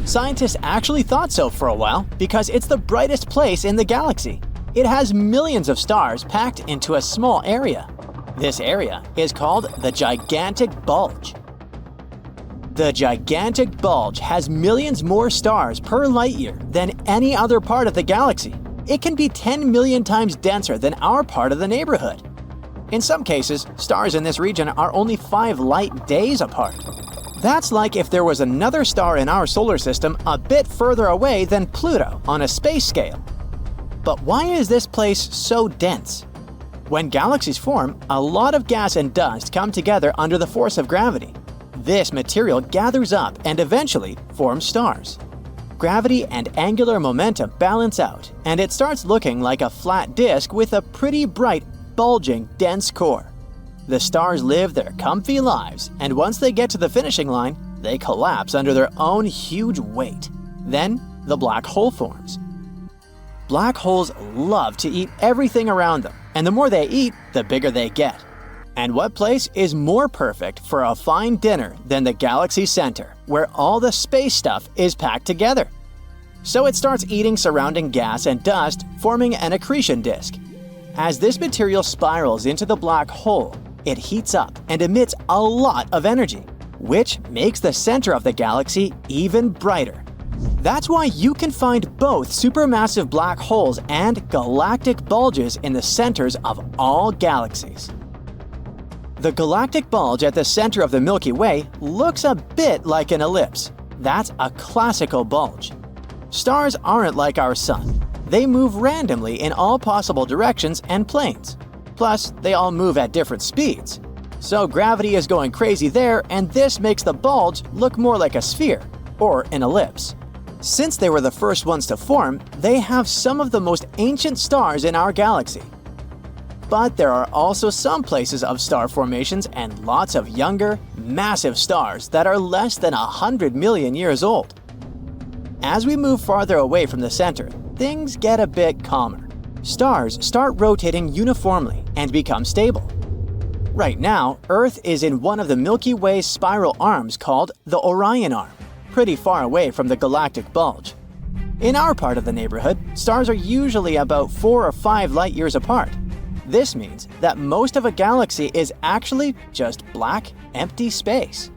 Scientists actually thought so for a while because it's the brightest place in the galaxy. It has millions of stars packed into a small area. This area is called the Gigantic Bulge. The Gigantic Bulge has millions more stars per light year than any other part of the galaxy. It can be 10 million times denser than our part of the neighborhood. In some cases, stars in this region are only 5 light days apart. That's like if there was another star in our solar system a bit further away than Pluto on a space scale. But why is this place so dense? When galaxies form, a lot of gas and dust come together under the force of gravity. This material gathers up and eventually forms stars. Gravity and angular momentum balance out, and it starts looking like a flat disk with a pretty bright, bulging, dense core. The stars live their comfy lives, and once they get to the finishing line, they collapse under their own huge weight. Then, the black hole forms. Black holes love to eat everything around them, and the more they eat, the bigger they get. And what place is more perfect for a fine dinner than the galaxy center, where all the space stuff is packed together? So it starts eating surrounding gas and dust, forming an accretion disk. As this material spirals into the black hole, it heats up and emits a lot of energy, which makes the center of the galaxy even brighter. That's why you can find both supermassive black holes and galactic bulges in the centers of all galaxies. The galactic bulge at the center of the Milky Way looks a bit like an ellipse. That's a classical bulge. Stars aren't like our sun. They move randomly in all possible directions and planes. Plus, they all move at different speeds. So gravity is going crazy there, and this makes the bulge look more like a sphere, or an ellipse. Since they were the first ones to form, they have some of the most ancient stars in our galaxy. But there are also some places of star formations and lots of younger, massive stars that are less than 100 million years old. As we move farther away from the center, things get a bit calmer. Stars start rotating uniformly and become stable. Right now, Earth is in one of the Milky Way's spiral arms called the Orion Arm, pretty far away from the galactic bulge. In our part of the neighborhood, stars are usually about 4 or 5 light years apart. This means that most of a galaxy is actually just black, empty space.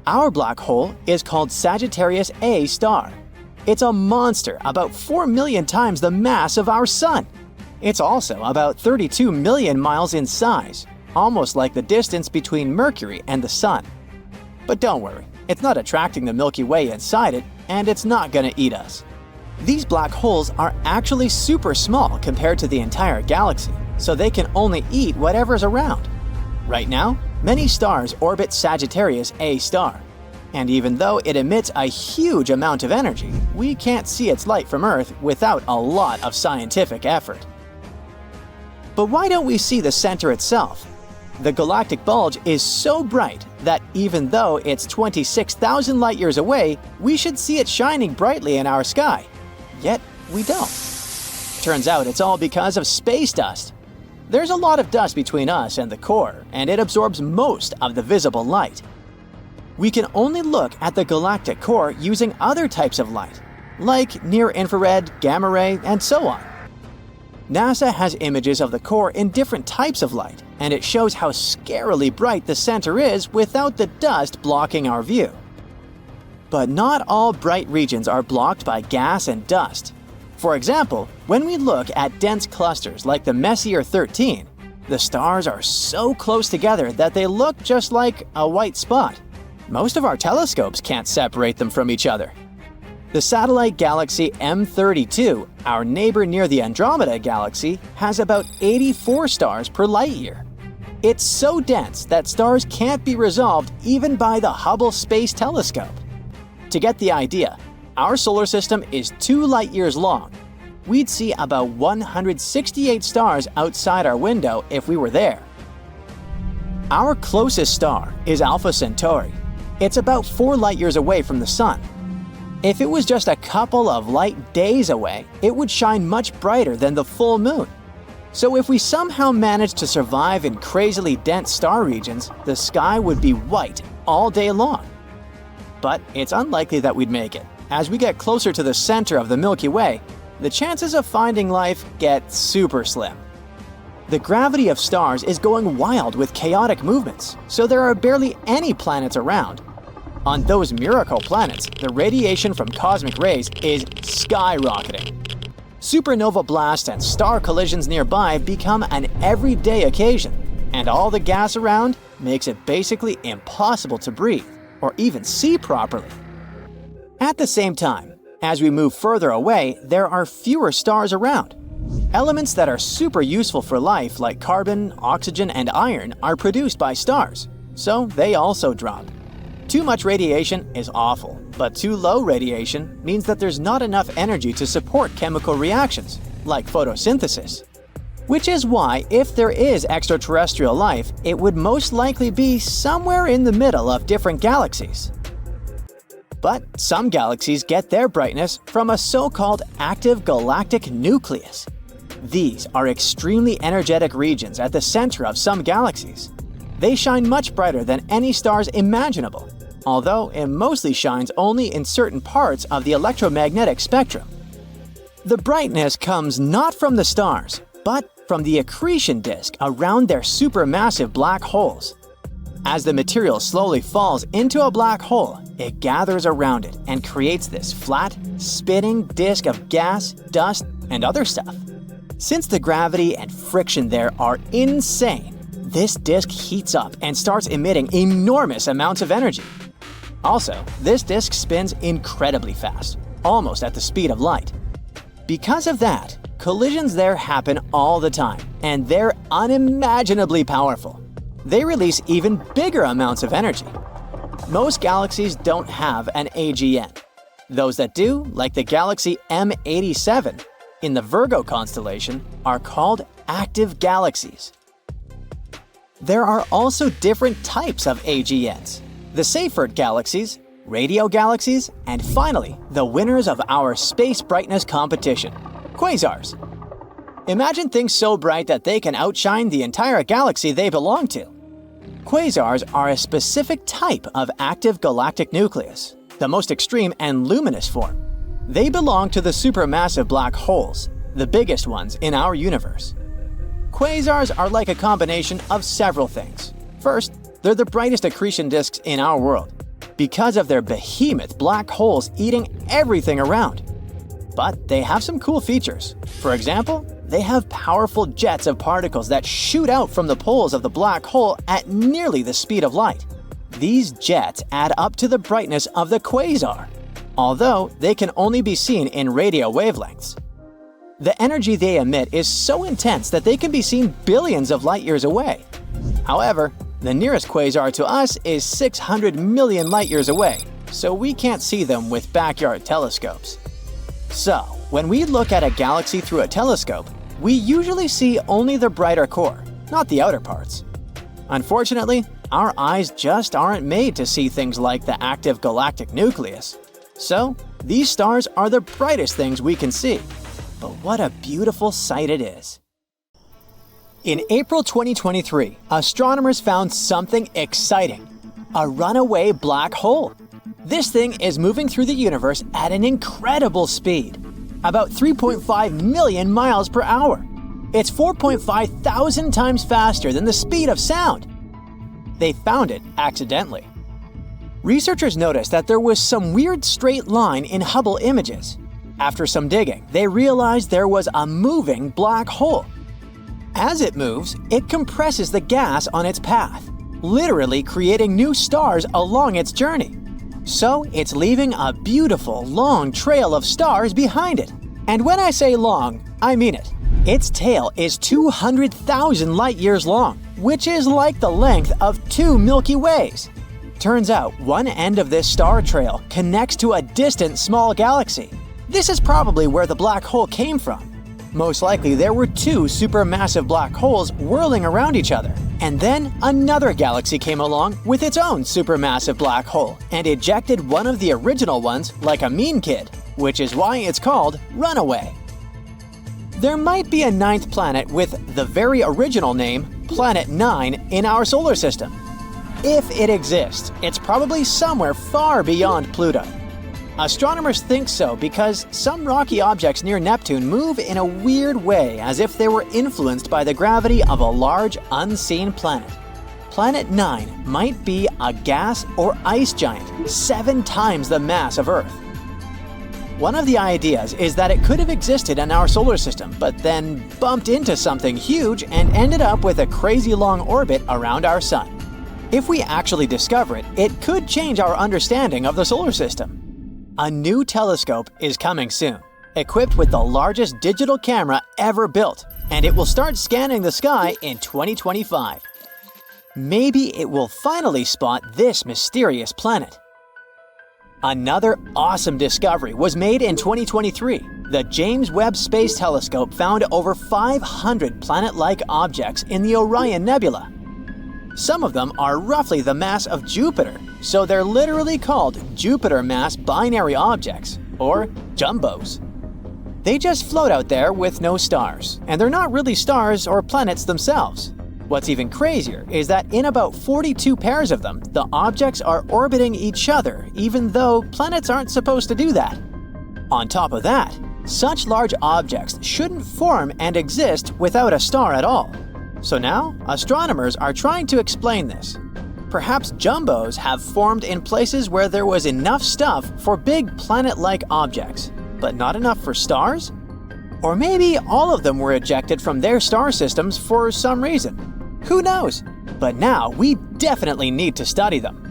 Our black hole is called Sagittarius A star. It's a monster about 4 million times the mass of our Sun. It's also about 32 million miles in size, almost like the distance between Mercury and the Sun. But don't worry, it's not attracting the Milky Way inside it, and it's not gonna eat us. These black holes are actually super small compared to the entire galaxy, so they can only eat whatever's around. Right now, many stars orbit Sagittarius A star, and even though it emits a huge amount of energy, we can't see its light from Earth without a lot of scientific effort. But why don't we see the center itself? The galactic bulge is so bright that even though it's 26,000 light years away, we should see it shining brightly in our sky. Yet, we don't. Turns out it's all because of space dust. There's a lot of dust between us and the core, and it absorbs most of the visible light. We can only look at the galactic core using other types of light, like near-infrared, gamma ray, and so on. NASA has images of the core in different types of light, and it shows how scarily bright the center is without the dust blocking our view. But not all bright regions are blocked by gas and dust. For example, when we look at dense clusters like the Messier 13, the stars are so close together that they look just like a white spot. Most of our telescopes can't separate them from each other. The satellite galaxy M32, our neighbor near the Andromeda galaxy, has about 84 stars per light year. It's so dense that stars can't be resolved even by the Hubble Space Telescope. To get the idea, our solar system is 2 light years long. We'd see about 168 stars outside our window if we were there. Our closest star is Alpha Centauri. It's about 4 light years away from the Sun. If it was just a couple of light days away, it would shine much brighter than the full moon. So if we somehow managed to survive in crazily dense star regions, the sky would be white all day long. But it's unlikely that we'd make it. As we get closer to the center of the Milky Way, the chances of finding life get super slim. The gravity of stars is going wild with chaotic movements, so there are barely any planets around. On those miracle planets, the radiation from cosmic rays is skyrocketing. Supernova blasts and star collisions nearby become an everyday occasion, and all the gas around makes it basically impossible to breathe or even see properly. At the same time, as we move further away, there are fewer stars around. Elements that are super useful for life, like carbon, oxygen, and iron, are produced by stars, so they also drop. Too much radiation is awful, but too low radiation means that there's not enough energy to support chemical reactions, like photosynthesis. Which is why, if there is extraterrestrial life, it would most likely be somewhere in the middle of different galaxies. But some galaxies get their brightness from a so-called active galactic nucleus. These are extremely energetic regions at the center of some galaxies. They shine much brighter than any stars imaginable, although it mostly shines only in certain parts of the electromagnetic spectrum. The brightness comes not from the stars, but from the accretion disk around their supermassive black holes. As the material slowly falls into a black hole, it gathers around it and creates this flat, spinning disk of gas, dust, and other stuff. Since the gravity and friction there are insane, this disk heats up and starts emitting enormous amounts of energy. Also, this disk spins incredibly fast, almost at the speed of light. Because of that, collisions there happen all the time, and they're unimaginably powerful. They release even bigger amounts of energy. Most galaxies don't have an AGN. Those that do, like the galaxy M87 in the Virgo constellation, are called active galaxies. There are also different types of AGNs: the Seyfert galaxies, radio galaxies, and finally, the winners of our space brightness competition, quasars. Imagine things so bright that they can outshine the entire galaxy they belong to. Quasars are a specific type of active galactic nucleus, the most extreme and luminous form. They belong to the supermassive black holes, the biggest ones in our universe. Quasars are like a combination of several things. First, they're the brightest accretion disks in our world, because of their behemoth black holes eating everything around. But they have some cool features. For example, they have powerful jets of particles that shoot out from the poles of the black hole at nearly the speed of light. These jets add up to the brightness of the quasar, although they can only be seen in radio wavelengths. The energy they emit is so intense that they can be seen billions of light years away. However, the nearest quasar to us is 600 million light years away, so we can't see them with backyard telescopes. So, when we look at a galaxy through a telescope, we usually see only the brighter core, not the outer parts. Unfortunately, our eyes just aren't made to see things like the active galactic nucleus. So, these stars are the brightest things we can see. But what a beautiful sight it is. In April 2023, astronomers found something exciting: a runaway black hole. This thing is moving through the universe at an incredible speed, about 3.5 million miles per hour. It's 4.5 thousand times faster than the speed of sound. They found it accidentally. Researchers noticed that there was some weird straight line in Hubble images. After some digging, they realized there was a moving black hole. As it moves, it compresses the gas on its path, literally creating new stars along its journey. So it's leaving a beautiful, long trail of stars behind it. And when I say long, I mean it. Its tail is 200,000 light years long, which is like the length of 2 Milky Ways. Turns out one end of this star trail connects to a distant small galaxy. This is probably where the black hole came from. Most likely there were 2 supermassive black holes whirling around each other. And then another galaxy came along with its own supermassive black hole and ejected one of the original ones like a mean kid, which is why it's called Runaway. There might be a 9th planet with the very original name, Planet 9, in our solar system. If it exists, it's probably somewhere far beyond Pluto. Astronomers think so because some rocky objects near Neptune move in a weird way as if they were influenced by the gravity of a large, unseen planet. Planet 9 might be a gas or ice giant 7 times the mass of Earth. One of the ideas is that it could have existed in our solar system, but then bumped into something huge and ended up with a crazy long orbit around our sun. If we actually discover it, it could change our understanding of the solar system. A new telescope is coming soon, equipped with the largest digital camera ever built, and it will start scanning the sky in 2025. Maybe it will finally spot this mysterious planet. Another awesome discovery was made in 2023. The James Webb Space Telescope found over 500 planet-like objects in the Orion Nebula. Some of them are roughly the mass of Jupiter, so they're literally called Jupiter mass binary objects, or jumbos. They just float out there with no stars, and they're not really stars or planets themselves. What's even crazier is that in about 42 pairs of them, the objects are orbiting each other, even though planets aren't supposed to do that. On top of that, such large objects shouldn't form and exist without a star at all. So now, astronomers are trying to explain this. Perhaps jumbos have formed in places where there was enough stuff for big planet-like objects, but not enough for stars? Or maybe all of them were ejected from their star systems for some reason. Who knows? But now we definitely need to study them.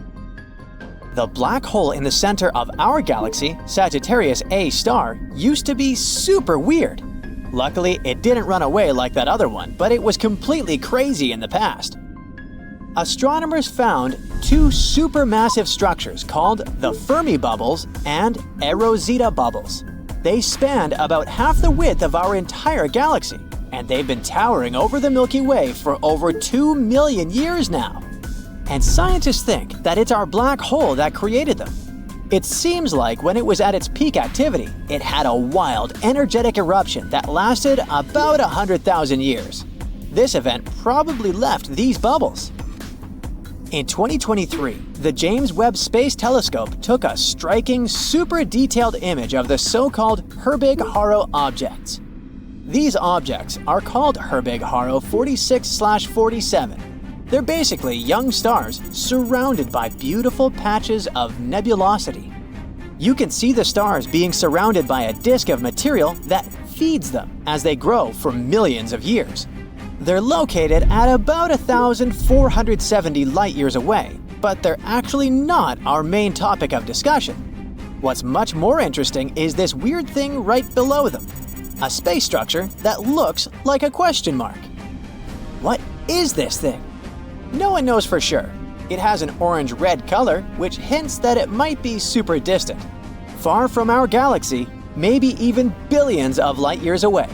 The black hole in the center of our galaxy, Sagittarius A star, used to be super weird. Luckily, it didn't run away like that other one, but it was completely crazy in the past. Astronomers found two supermassive structures called the Fermi bubbles and Rosetta bubbles. They spanned about half the width of our entire galaxy, and they've been towering over the Milky Way for over 2 million years now. And scientists think that it's our black hole that created them. It seems like when it was at its peak activity, it had a wild, energetic eruption that lasted about 100,000 years. This event probably left these bubbles. In 2023, the James Webb Space Telescope took a striking, super detailed image of the so-called Herbig-Haro objects. These objects are called Herbig-Haro 46/47. They're basically young stars surrounded by beautiful patches of nebulosity. You can see the stars being surrounded by a disk of material that feeds them as they grow for millions of years. They're located at about 1,470 light-years away, but they're actually not our main topic of discussion. What's much more interesting is this weird thing right below them, a space structure that looks like a question mark. What is this thing? No one knows for sure. It has an orange-red color, which hints that it might be super distant, far from our galaxy, maybe even billions of light-years away.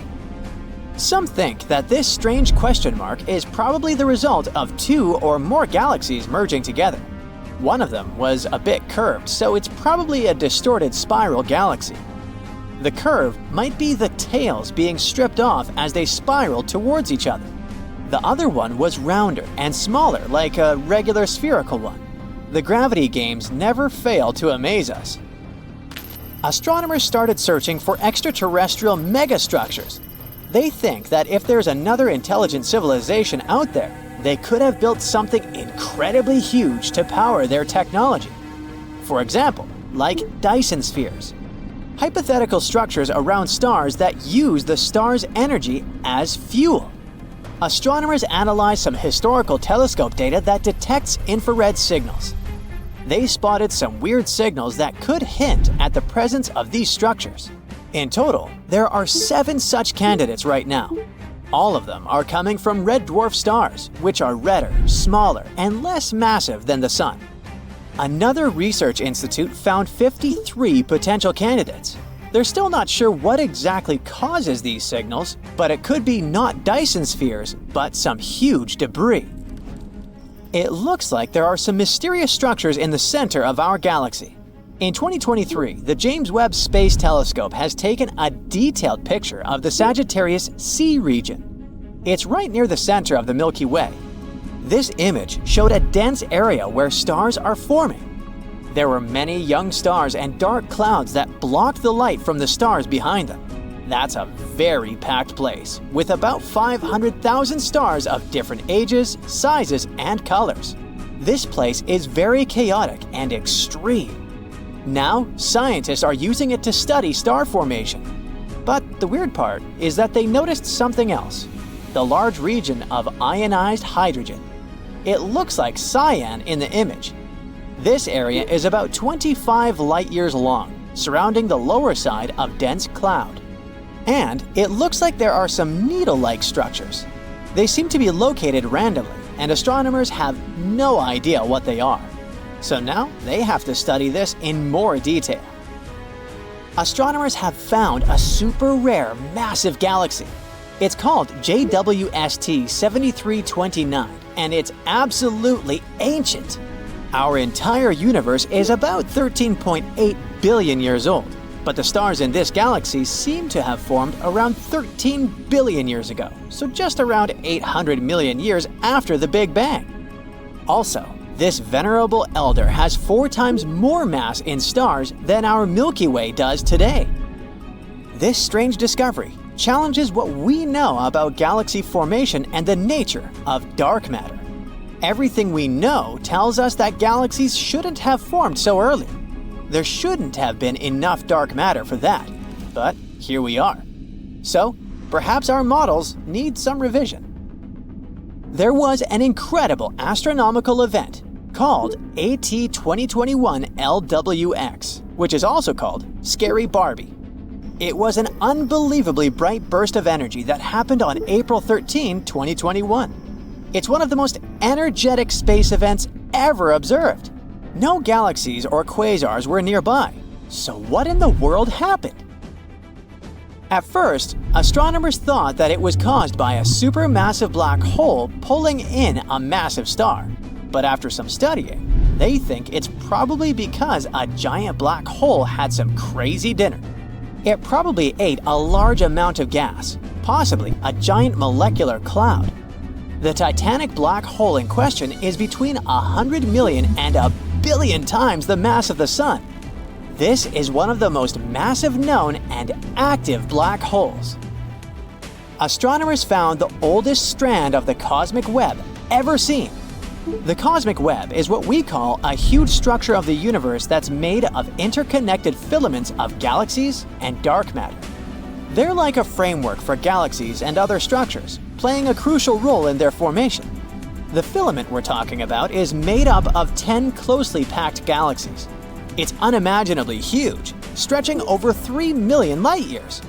Some think that this strange question mark is probably the result of 2 or more galaxies merging together. One of them was a bit curved, so it's probably a distorted spiral galaxy. The curve might be the tails being stripped off as they spiral towards each other. The other one was rounder and smaller, like a regular spherical one. The gravity games never fail to amaze us. Astronomers started searching for extraterrestrial megastructures. They think that if there's another intelligent civilization out there, they could have built something incredibly huge to power their technology. For example, like Dyson spheres. Hypothetical structures around stars that use the star's energy as fuel. Astronomers analyzed some historical telescope data that detects infrared signals. They spotted some weird signals that could hint at the presence of these structures. In total, there are 7 such candidates right now. All of them are coming from red dwarf stars, which are redder, smaller, and less massive than the Sun. Another research institute found 53 potential candidates. They're still not sure what exactly causes these signals, but it could be not Dyson spheres, but some huge debris. It looks like there are some mysterious structures in the center of our galaxy. In 2023, the James Webb Space Telescope has taken a detailed picture of the Sagittarius C region. It's right near the center of the Milky Way. This image showed a dense area where stars are forming. There were many young stars and dark clouds that blocked the light from the stars behind them. That's a very packed place, with about 500,000 stars of different ages, sizes, and colors. This place is very chaotic and extreme. Now, scientists are using it to study star formation. But the weird part is that they noticed something else, the large region of ionized hydrogen. It looks like cyan in the image. This area is about 25 light-years long, surrounding the lower side of dense cloud. And it looks like there are some needle-like structures. They seem to be located randomly, and astronomers have no idea what they are. So now they have to study this in more detail. Astronomers have found a super rare, massive galaxy. It's called JWST 7329, and it's absolutely ancient. Our entire universe is about 13.8 billion years old, but the stars in this galaxy seem to have formed around 13 billion years ago, so just around 800 million years after the Big Bang. Also, this venerable elder has 4 times more mass in stars than our Milky Way does today. This strange discovery challenges what we know about galaxy formation and the nature of dark matter. Everything we know tells us that galaxies shouldn't have formed so early. There shouldn't have been enough dark matter for that, but here we are. So, perhaps our models need some revision. There was an incredible astronomical event called AT 2021 LWX, which is also called Scary Barbie. It was an unbelievably bright burst of energy that happened on April 13, 2021. It's one of the most energetic space events ever observed. No galaxies or quasars were nearby, so what in the world happened? At first, astronomers thought that it was caused by a supermassive black hole pulling in a massive star. But after some studying, they think it's probably because a giant black hole had some crazy dinner. It probably ate a large amount of gas, possibly a giant molecular cloud. The titanic black hole in question is between 100 million and 1 billion times the mass of the Sun. This is one of the most massive known and active black holes. Astronomers found the oldest strand of the cosmic web ever seen. The cosmic web is what we call a huge structure of the universe that's made of interconnected filaments of galaxies and dark matter. They're like a framework for galaxies and other structures, playing a crucial role in their formation. The filament we're talking about is made up of 10 closely packed galaxies. It's unimaginably huge, stretching over 3 million light-years.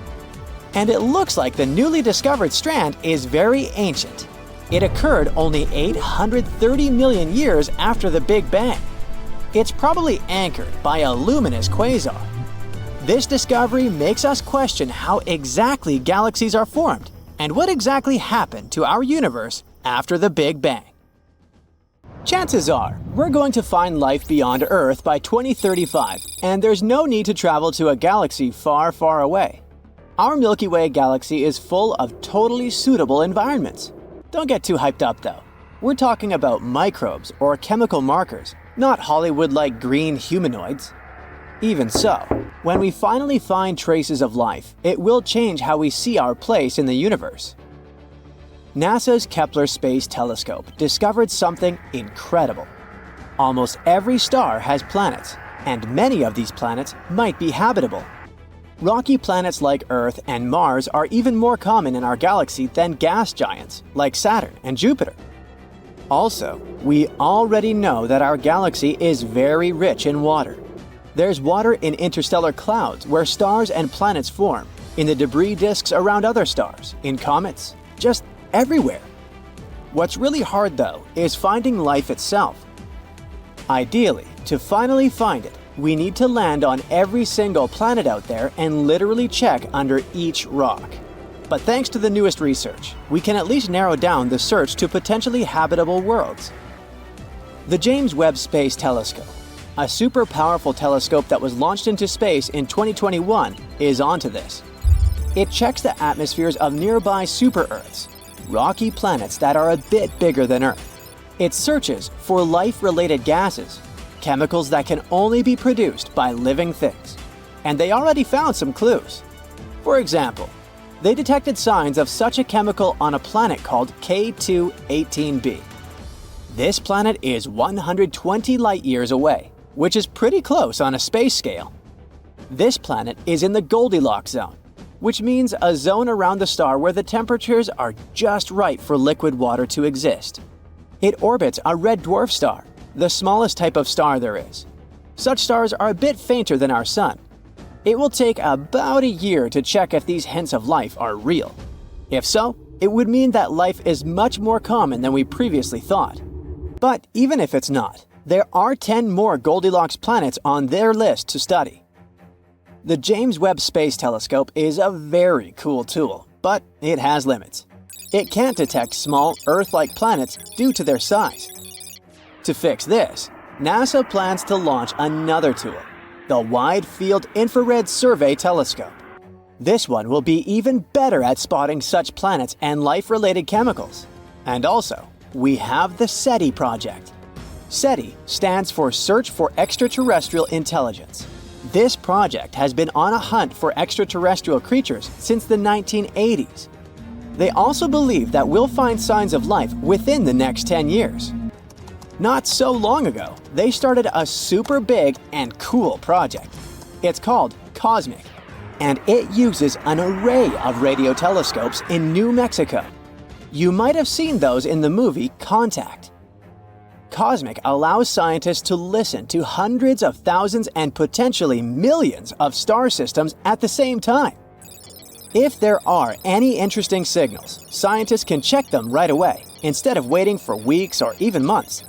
And it looks like the newly discovered strand is very ancient. It occurred only 830 million years after the Big Bang. It's probably anchored by a luminous quasar. This discovery makes us question how exactly galaxies are formed and what exactly happened to our universe after the Big Bang. Chances are, we're going to find life beyond Earth by 2035, and there's no need to travel to a galaxy far, far away. Our Milky Way galaxy is full of totally suitable environments. Don't get too hyped up though. We're talking about microbes or chemical markers, not Hollywood-like green humanoids. Even so, when we finally find traces of life, it will change how we see our place in the universe. NASA's Kepler Space Telescope discovered something incredible. Almost every star has planets, and many of these planets might be habitable. Rocky planets like Earth and Mars are even more common in our galaxy than gas giants like Saturn and Jupiter. Also, we already know that our galaxy is very rich in water. There's water in interstellar clouds where stars and planets form, in the debris disks around other stars, in comets, just everywhere. What's really hard though is finding life itself. Ideally, to finally find it, we need to land on every single planet out there and literally check under each rock. But thanks to the newest research, we can at least narrow down the search to potentially habitable worlds. The James Webb Space Telescope, a super powerful telescope that was launched into space in 2021, is onto this. It checks the atmospheres of nearby super-Earths, rocky planets that are a bit bigger than Earth. It searches for life-related gases, chemicals that can only be produced by living things. And they already found some clues. For example, they detected signs of such a chemical on a planet called K2-18b. This planet is 120 light-years away, which is pretty close on a space scale. This planet is in the Goldilocks zone, which means a zone around the star where the temperatures are just right for liquid water to exist. It orbits a red dwarf star, the smallest type of star there is. Such stars are a bit fainter than our Sun. It will take about a year to check if these hints of life are real. If so, it would mean that life is much more common than we previously thought. But even if it's not, there are 10 more Goldilocks planets on their list to study. The James Webb Space Telescope is a very cool tool, but it has limits. It can't detect small Earth-like planets due to their size. To fix this, NASA plans to launch another tool, the Wide Field Infrared Survey Telescope. This one will be even better at spotting such planets and life-related chemicals. And also, we have the SETI project. SETI stands for Search for Extraterrestrial Intelligence. This project has been on a hunt for extraterrestrial creatures since the 1980s. They also believe that we'll find signs of life within the next 10 years. Not so long ago, they started a super big and cool project. It's called COSMIC, and it uses an array of radio telescopes in New Mexico. You might have seen those in the movie Contact. COSMIC allows scientists to listen to hundreds of thousands and potentially millions of star systems at the same time. If there are any interesting signals, scientists can check them right away, instead of waiting for weeks or even months.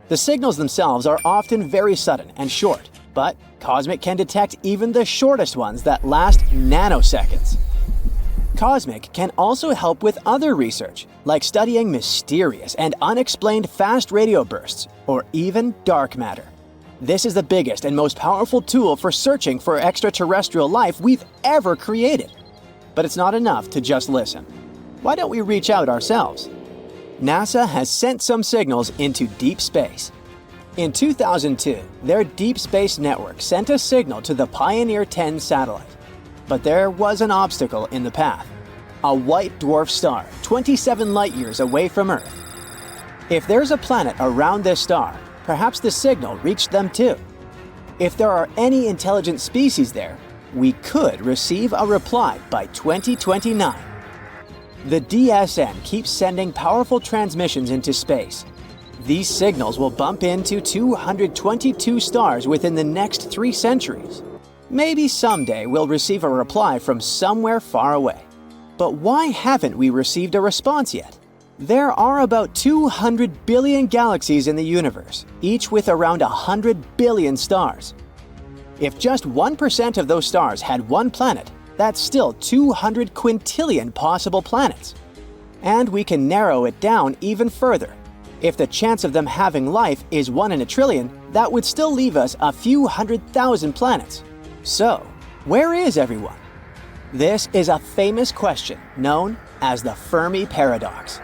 The signals themselves are often very sudden and short, but COSMIC can detect even the shortest ones that last nanoseconds. COSMIC can also help with other research, like studying mysterious and unexplained fast radio bursts, or even dark matter. This is the biggest and most powerful tool for searching for extraterrestrial life we've ever created. But it's not enough to just listen. Why don't we reach out ourselves? NASA has sent some signals into deep space. In 2002, their Deep Space Network sent a signal to the Pioneer 10 satellite. But there was an obstacle in the path: a white dwarf star 27 light-years away from Earth. If there's a planet around this star, perhaps the signal reached them too. If there are any intelligent species there, we could receive a reply by 2029. The DSN keeps sending powerful transmissions into space. These signals will bump into 222 stars within the next 3 centuries. Maybe someday we'll receive a reply from somewhere far away. But why haven't we received a response yet? There are about 200 billion galaxies in the universe, each with around 100 billion stars. If just 1% of those stars had one planet, that's still 200 quintillion possible planets. And we can narrow it down even further. If the chance of them having life is 1 in a trillion, that would still leave us a few 100,000 planets. So, where is everyone? This is a famous question known as the Fermi Paradox.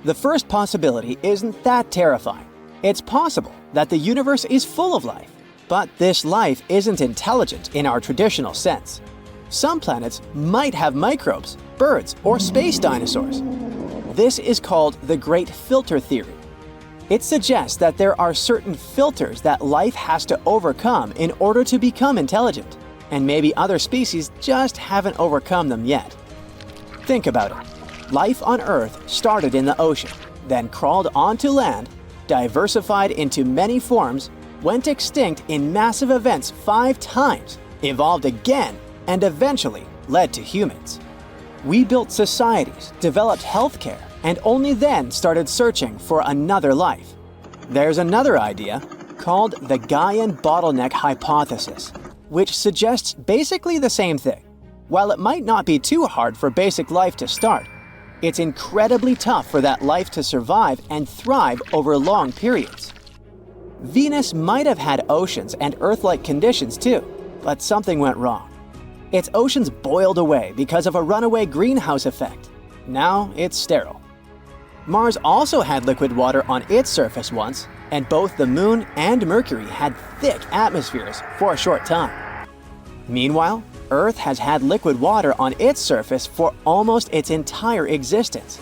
The first possibility isn't that terrifying. It's possible that the universe is full of life, but this life isn't intelligent in our traditional sense. Some planets might have microbes, birds, or space dinosaurs. This is called the Great Filter Theory. It suggests that there are certain filters that life has to overcome in order to become intelligent, and maybe other species just haven't overcome them yet. Think about it. Life on Earth started in the ocean, then crawled onto land, diversified into many forms, went extinct in massive events 5 times, evolved again, and eventually led to humans. We built societies, developed healthcare, and only then started searching for another life. There's another idea called the Gaian bottleneck hypothesis, which suggests basically the same thing. While it might not be too hard for basic life to start, it's incredibly tough for that life to survive and thrive over long periods. Venus might have had oceans and Earth-like conditions too, but something went wrong. Its oceans boiled away because of a runaway greenhouse effect. Now it's sterile. Mars also had liquid water on its surface once, and both the Moon and Mercury had thick atmospheres for a short time. Meanwhile, Earth has had liquid water on its surface for almost its entire existence.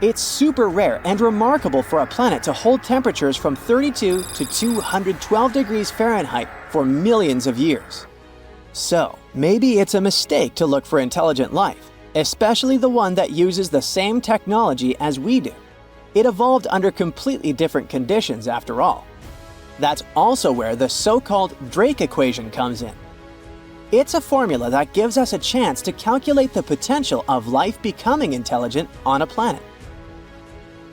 It's super rare and remarkable for a planet to hold temperatures from 32 to 212 degrees Fahrenheit for millions of years. So, maybe it's a mistake to look for intelligent life, especially the one that uses the same technology as we do. It evolved under completely different conditions after all. That's also where the so-called Drake equation comes in. It's a formula that gives us a chance to calculate the potential of life becoming intelligent on a planet.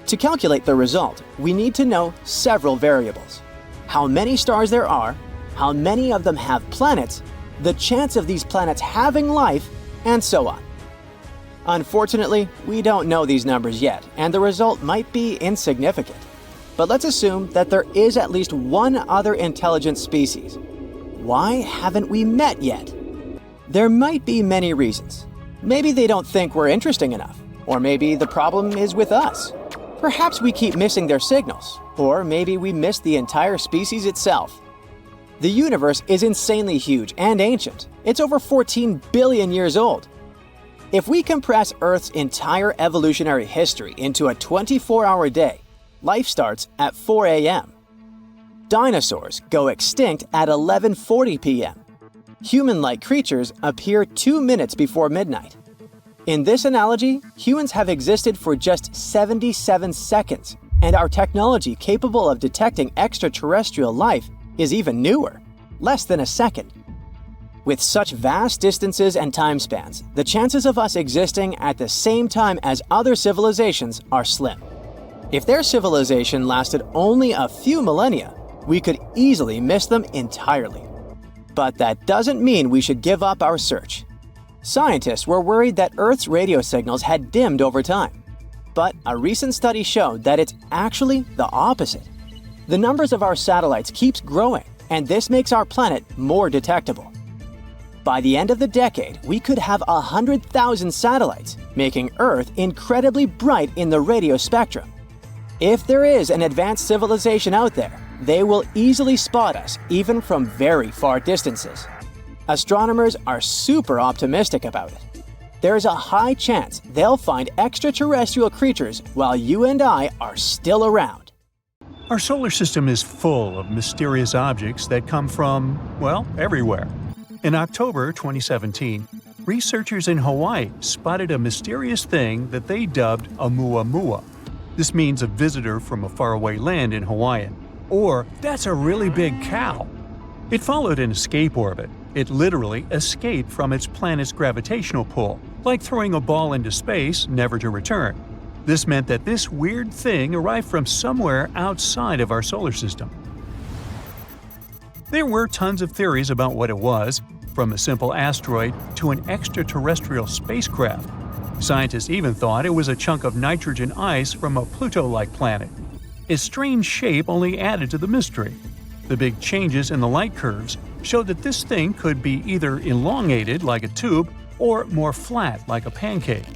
To calculate the result, we need to know several variables: how many stars there are, how many of them have planets, the chance of these planets having life, and so on. Unfortunately, we don't know these numbers yet, and the result might be insignificant. But let's assume that there is at least one other intelligent species. Why haven't we met yet? There might be many reasons. Maybe they don't think we're interesting enough, or maybe the problem is with us. Perhaps we keep missing their signals, or maybe we miss the entire species itself. The universe is insanely huge and ancient. It's over 14 billion years old. If we compress Earth's entire evolutionary history into a 24-hour day, life starts at 4 a.m. Dinosaurs go extinct at 11:40 p.m. Human-like creatures appear 2 minutes before midnight. In this analogy, humans have existed for just 77 seconds, and our technology capable of detecting extraterrestrial life is even newer, less than a second. With such vast distances and time spans, the chances of us existing at the same time as other civilizations are slim. If their civilization lasted only a few millennia, we could easily miss them entirely. But that doesn't mean we should give up our search. Scientists were worried that Earth's radio signals had dimmed over time. But a recent study showed that it's actually the opposite. The numbers of our satellites keeps growing, and this makes our planet more detectable. By the end of the decade, we could have 100,000 satellites, making Earth incredibly bright in the radio spectrum. If there is an advanced civilization out there, they will easily spot us even from very far distances. Astronomers are super optimistic about it. There's a high chance they'll find extraterrestrial creatures while you and I are still around. Our solar system is full of mysterious objects that come from, well, everywhere. In October 2017, researchers in Hawaii spotted a mysterious thing that they dubbed Oumuamua. This means a visitor from a faraway land in Hawaiian. Or, that's a really big cow. It followed an escape orbit. It literally escaped from its planet's gravitational pull, like throwing a ball into space, never to return. This meant that this weird thing arrived from somewhere outside of our solar system. There were tons of theories about what it was, from a simple asteroid to an extraterrestrial spacecraft. Scientists even thought it was a chunk of nitrogen ice from a Pluto-like planet. Its strange shape only added to the mystery. The big changes in the light curves showed that this thing could be either elongated like a tube or more flat like a pancake.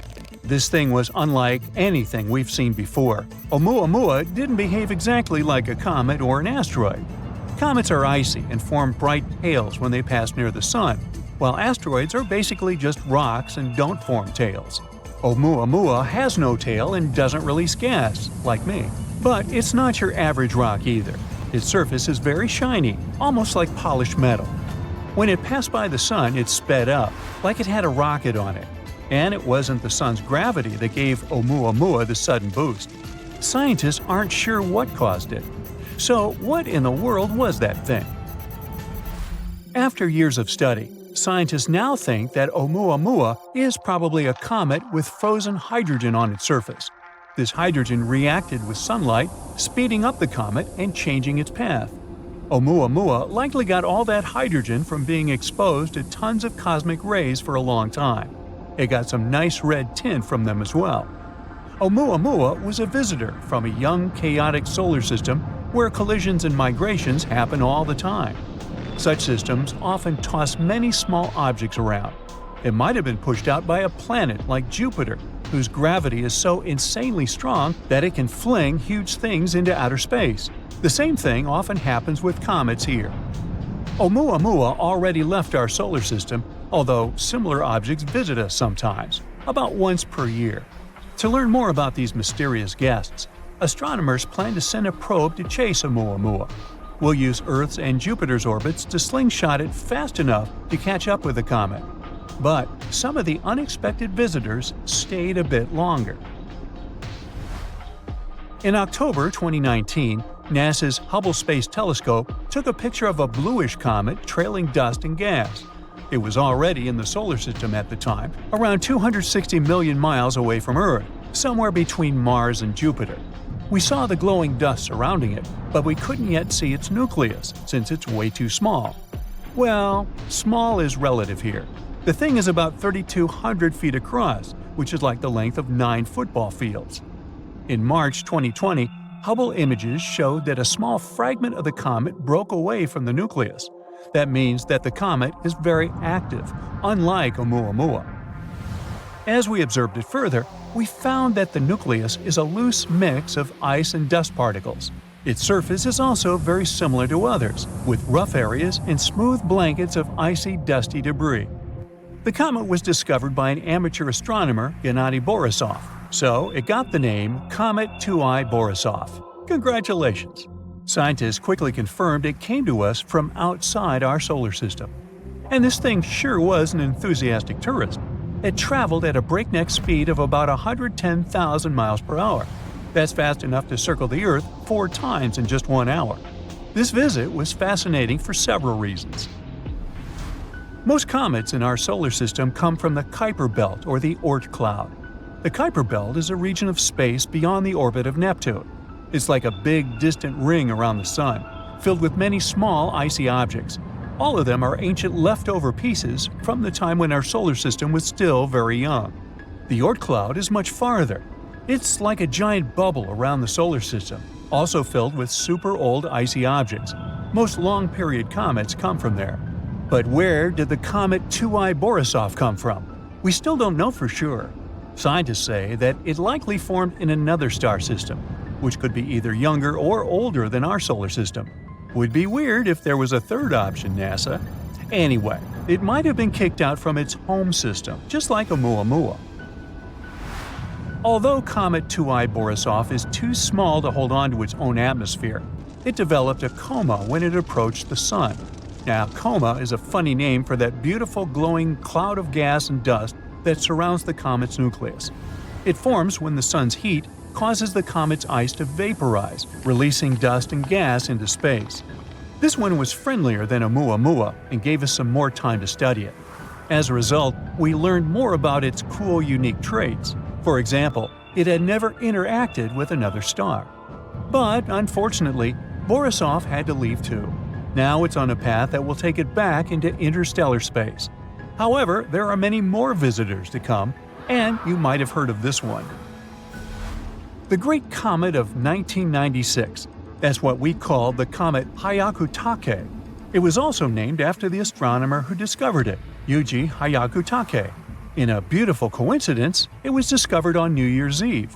This thing was unlike anything we've seen before. Oumuamua didn't behave exactly like a comet or an asteroid. Comets are icy and form bright tails when they pass near the sun, while asteroids are basically just rocks and don't form tails. Oumuamua has no tail and doesn't release gas, like me. But it's not your average rock either. Its surface is very shiny, almost like polished metal. When it passed by the sun, it sped up, like it had a rocket on it. And it wasn't the sun's gravity that gave Oumuamua the sudden boost. Scientists aren't sure what caused it. So what in the world was that thing? After years of study, scientists now think that Oumuamua is probably a comet with frozen hydrogen on its surface. This hydrogen reacted with sunlight, speeding up the comet and changing its path. Oumuamua likely got all that hydrogen from being exposed to tons of cosmic rays for a long time. It got some nice red tint from them as well. Oumuamua was a visitor from a young, chaotic solar system where collisions and migrations happen all the time. Such systems often toss many small objects around. It might have been pushed out by a planet like Jupiter, whose gravity is so insanely strong that it can fling huge things into outer space. The same thing often happens with comets here. Oumuamua already left our solar system, although similar objects visit us sometimes, about once per year. To learn more about these mysterious guests, astronomers plan to send a probe to chase Oumuamua. We'll use Earth's and Jupiter's orbits to slingshot it fast enough to catch up with the comet. But some of the unexpected visitors stayed a bit longer. In October 2019, NASA's Hubble Space Telescope took a picture of a bluish comet trailing dust and gas. It was already in the solar system at the time, around 260 million miles away from Earth, somewhere between Mars and Jupiter. We saw the glowing dust surrounding it, but we couldn't yet see its nucleus since it's way too small. Well, small is relative here. The thing is about 3,200 feet across, which is like the length of 9 football fields. In March 2020, Hubble images showed that a small fragment of the comet broke away from the nucleus. That means that the comet is very active, unlike Oumuamua. As we observed it further, we found that the nucleus is a loose mix of ice and dust particles. Its surface is also very similar to others, with rough areas and smooth blankets of icy, dusty debris. The comet was discovered by an amateur astronomer, Gennady Borisov, so it got the name Comet 2I Borisov. Congratulations! Scientists quickly confirmed it came to us from outside our solar system. And this thing sure was an enthusiastic tourist. It traveled at a breakneck speed of about 110,000 miles per hour. That's fast enough to circle the Earth 4 times in just 1 hour. This visit was fascinating for several reasons. Most comets in our solar system come from the Kuiper Belt or the Oort cloud. The Kuiper Belt is a region of space beyond the orbit of Neptune. It's like a big, distant ring around the Sun, filled with many small, icy objects. All of them are ancient leftover pieces from the time when our solar system was still very young. The Oort cloud is much farther. It's like a giant bubble around the solar system, also filled with super old icy objects. Most long-period comets come from there. But where did the comet 2I Borisov come from? We still don't know for sure. Scientists say that it likely formed in another star system, which could be either younger or older than our solar system. Would be weird if there was a third option, NASA. Anyway, it might have been kicked out from its home system, just like Oumuamua. Although Comet 2I Borisov is too small to hold on to its own atmosphere, it developed a coma when it approached the Sun. Now, coma is a funny name for that beautiful glowing cloud of gas and dust that surrounds the comet's nucleus. It forms when the Sun's heat causes the comet's ice to vaporize, releasing dust and gas into space. This one was friendlier than Oumuamua and gave us some more time to study it. As a result, we learned more about its cool, unique traits. For example, it had never interacted with another star. But, unfortunately, Borisov had to leave too. Now it's on a path that will take it back into interstellar space. However, there are many more visitors to come, and you might have heard of this one. The Great Comet of 1996. That's what we call the comet Hyakutake. It was also named after the astronomer who discovered it, Yuji Hyakutake. In a beautiful coincidence, it was discovered on New Year's Eve.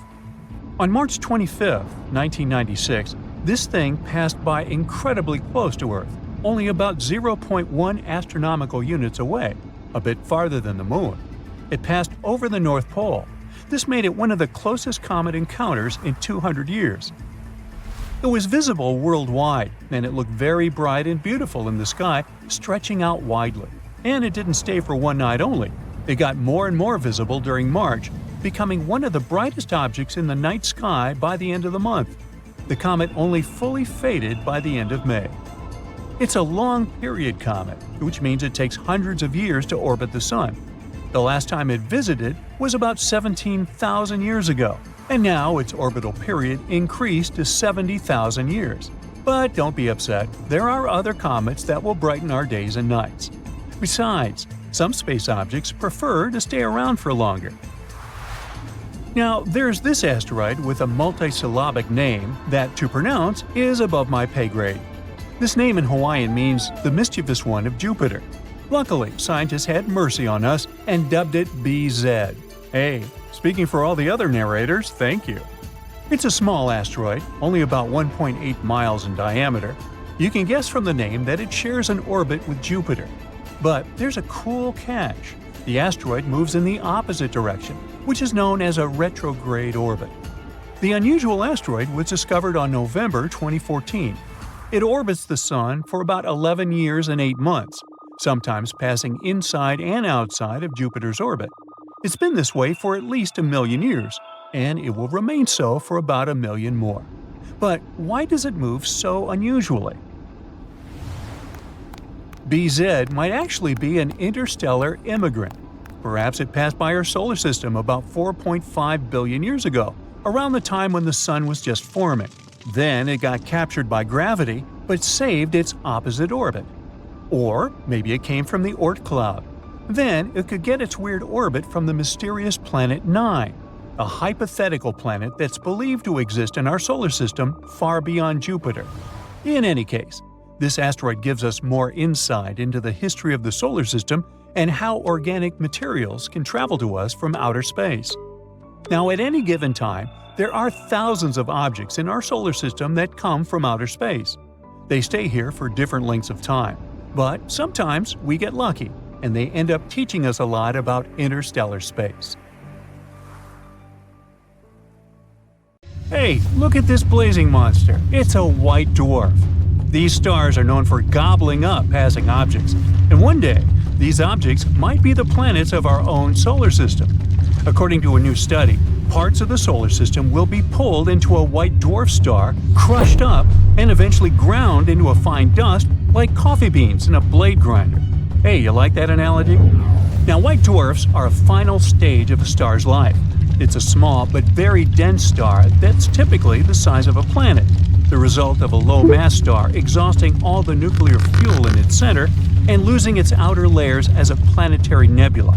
On March 25, 1996, this thing passed by incredibly close to Earth, only about 0.1 astronomical units away, a bit farther than the Moon. It passed over the North Pole. This made it one of the closest comet encounters in 200 years. It was visible worldwide, and it looked very bright and beautiful in the sky, stretching out widely. And it didn't stay for one night only. It got more and more visible during March, becoming one of the brightest objects in the night sky by the end of the month. The comet only fully faded by the end of May. It's a long-period comet, which means it takes hundreds of years to orbit the Sun. The last time it visited was about 17,000 years ago, and now its orbital period increased to 70,000 years. But don't be upset, there are other comets that will brighten our days and nights. Besides, some space objects prefer to stay around for longer. Now, there's this asteroid with a multisyllabic name that, to pronounce, is above my pay grade. This name in Hawaiian means the mischievous one of Jupiter. Luckily, scientists had mercy on us and dubbed it BZ. Hey, speaking for all the other narrators, thank you. It's a small asteroid, only about 1.8 miles in diameter. You can guess from the name that it shares an orbit with Jupiter. But there's a cool catch. The asteroid moves in the opposite direction, which is known as a retrograde orbit. The unusual asteroid was discovered on November 2014. It orbits the Sun for about 11 years and 8 months, sometimes passing inside and outside of Jupiter's orbit. It's been this way for at least 1 million years, and it will remain so for about 1 million more. But why does it move so unusually? BZ might actually be an interstellar immigrant. Perhaps it passed by our solar system about 4.5 billion years ago, around the time when the Sun was just forming. Then it got captured by gravity, but saved its opposite orbit. Or maybe it came from the Oort cloud. Then it could get its weird orbit from the mysterious planet 9, a hypothetical planet that's believed to exist in our solar system far beyond Jupiter. In any case, this asteroid gives us more insight into the history of the solar system and how organic materials can travel to us from outer space. Now, at any given time, there are thousands of objects in our solar system that come from outer space. They stay here for different lengths of time, but sometimes we get lucky, and they end up teaching us a lot about interstellar space. Hey, look at this blazing monster. It's a white dwarf. These stars are known for gobbling up passing objects, and one day, these objects might be the planets of our own solar system. According to a new study, parts of the solar system will be pulled into a white dwarf star, crushed up, and eventually ground into a fine dust like coffee beans in a blade grinder. Hey, you like that analogy? Now, white dwarfs are a final stage of a star's life. It's a small but very dense star that's typically the size of a planet, the result of a low-mass star exhausting all the nuclear fuel in its center and losing its outer layers as a planetary nebula.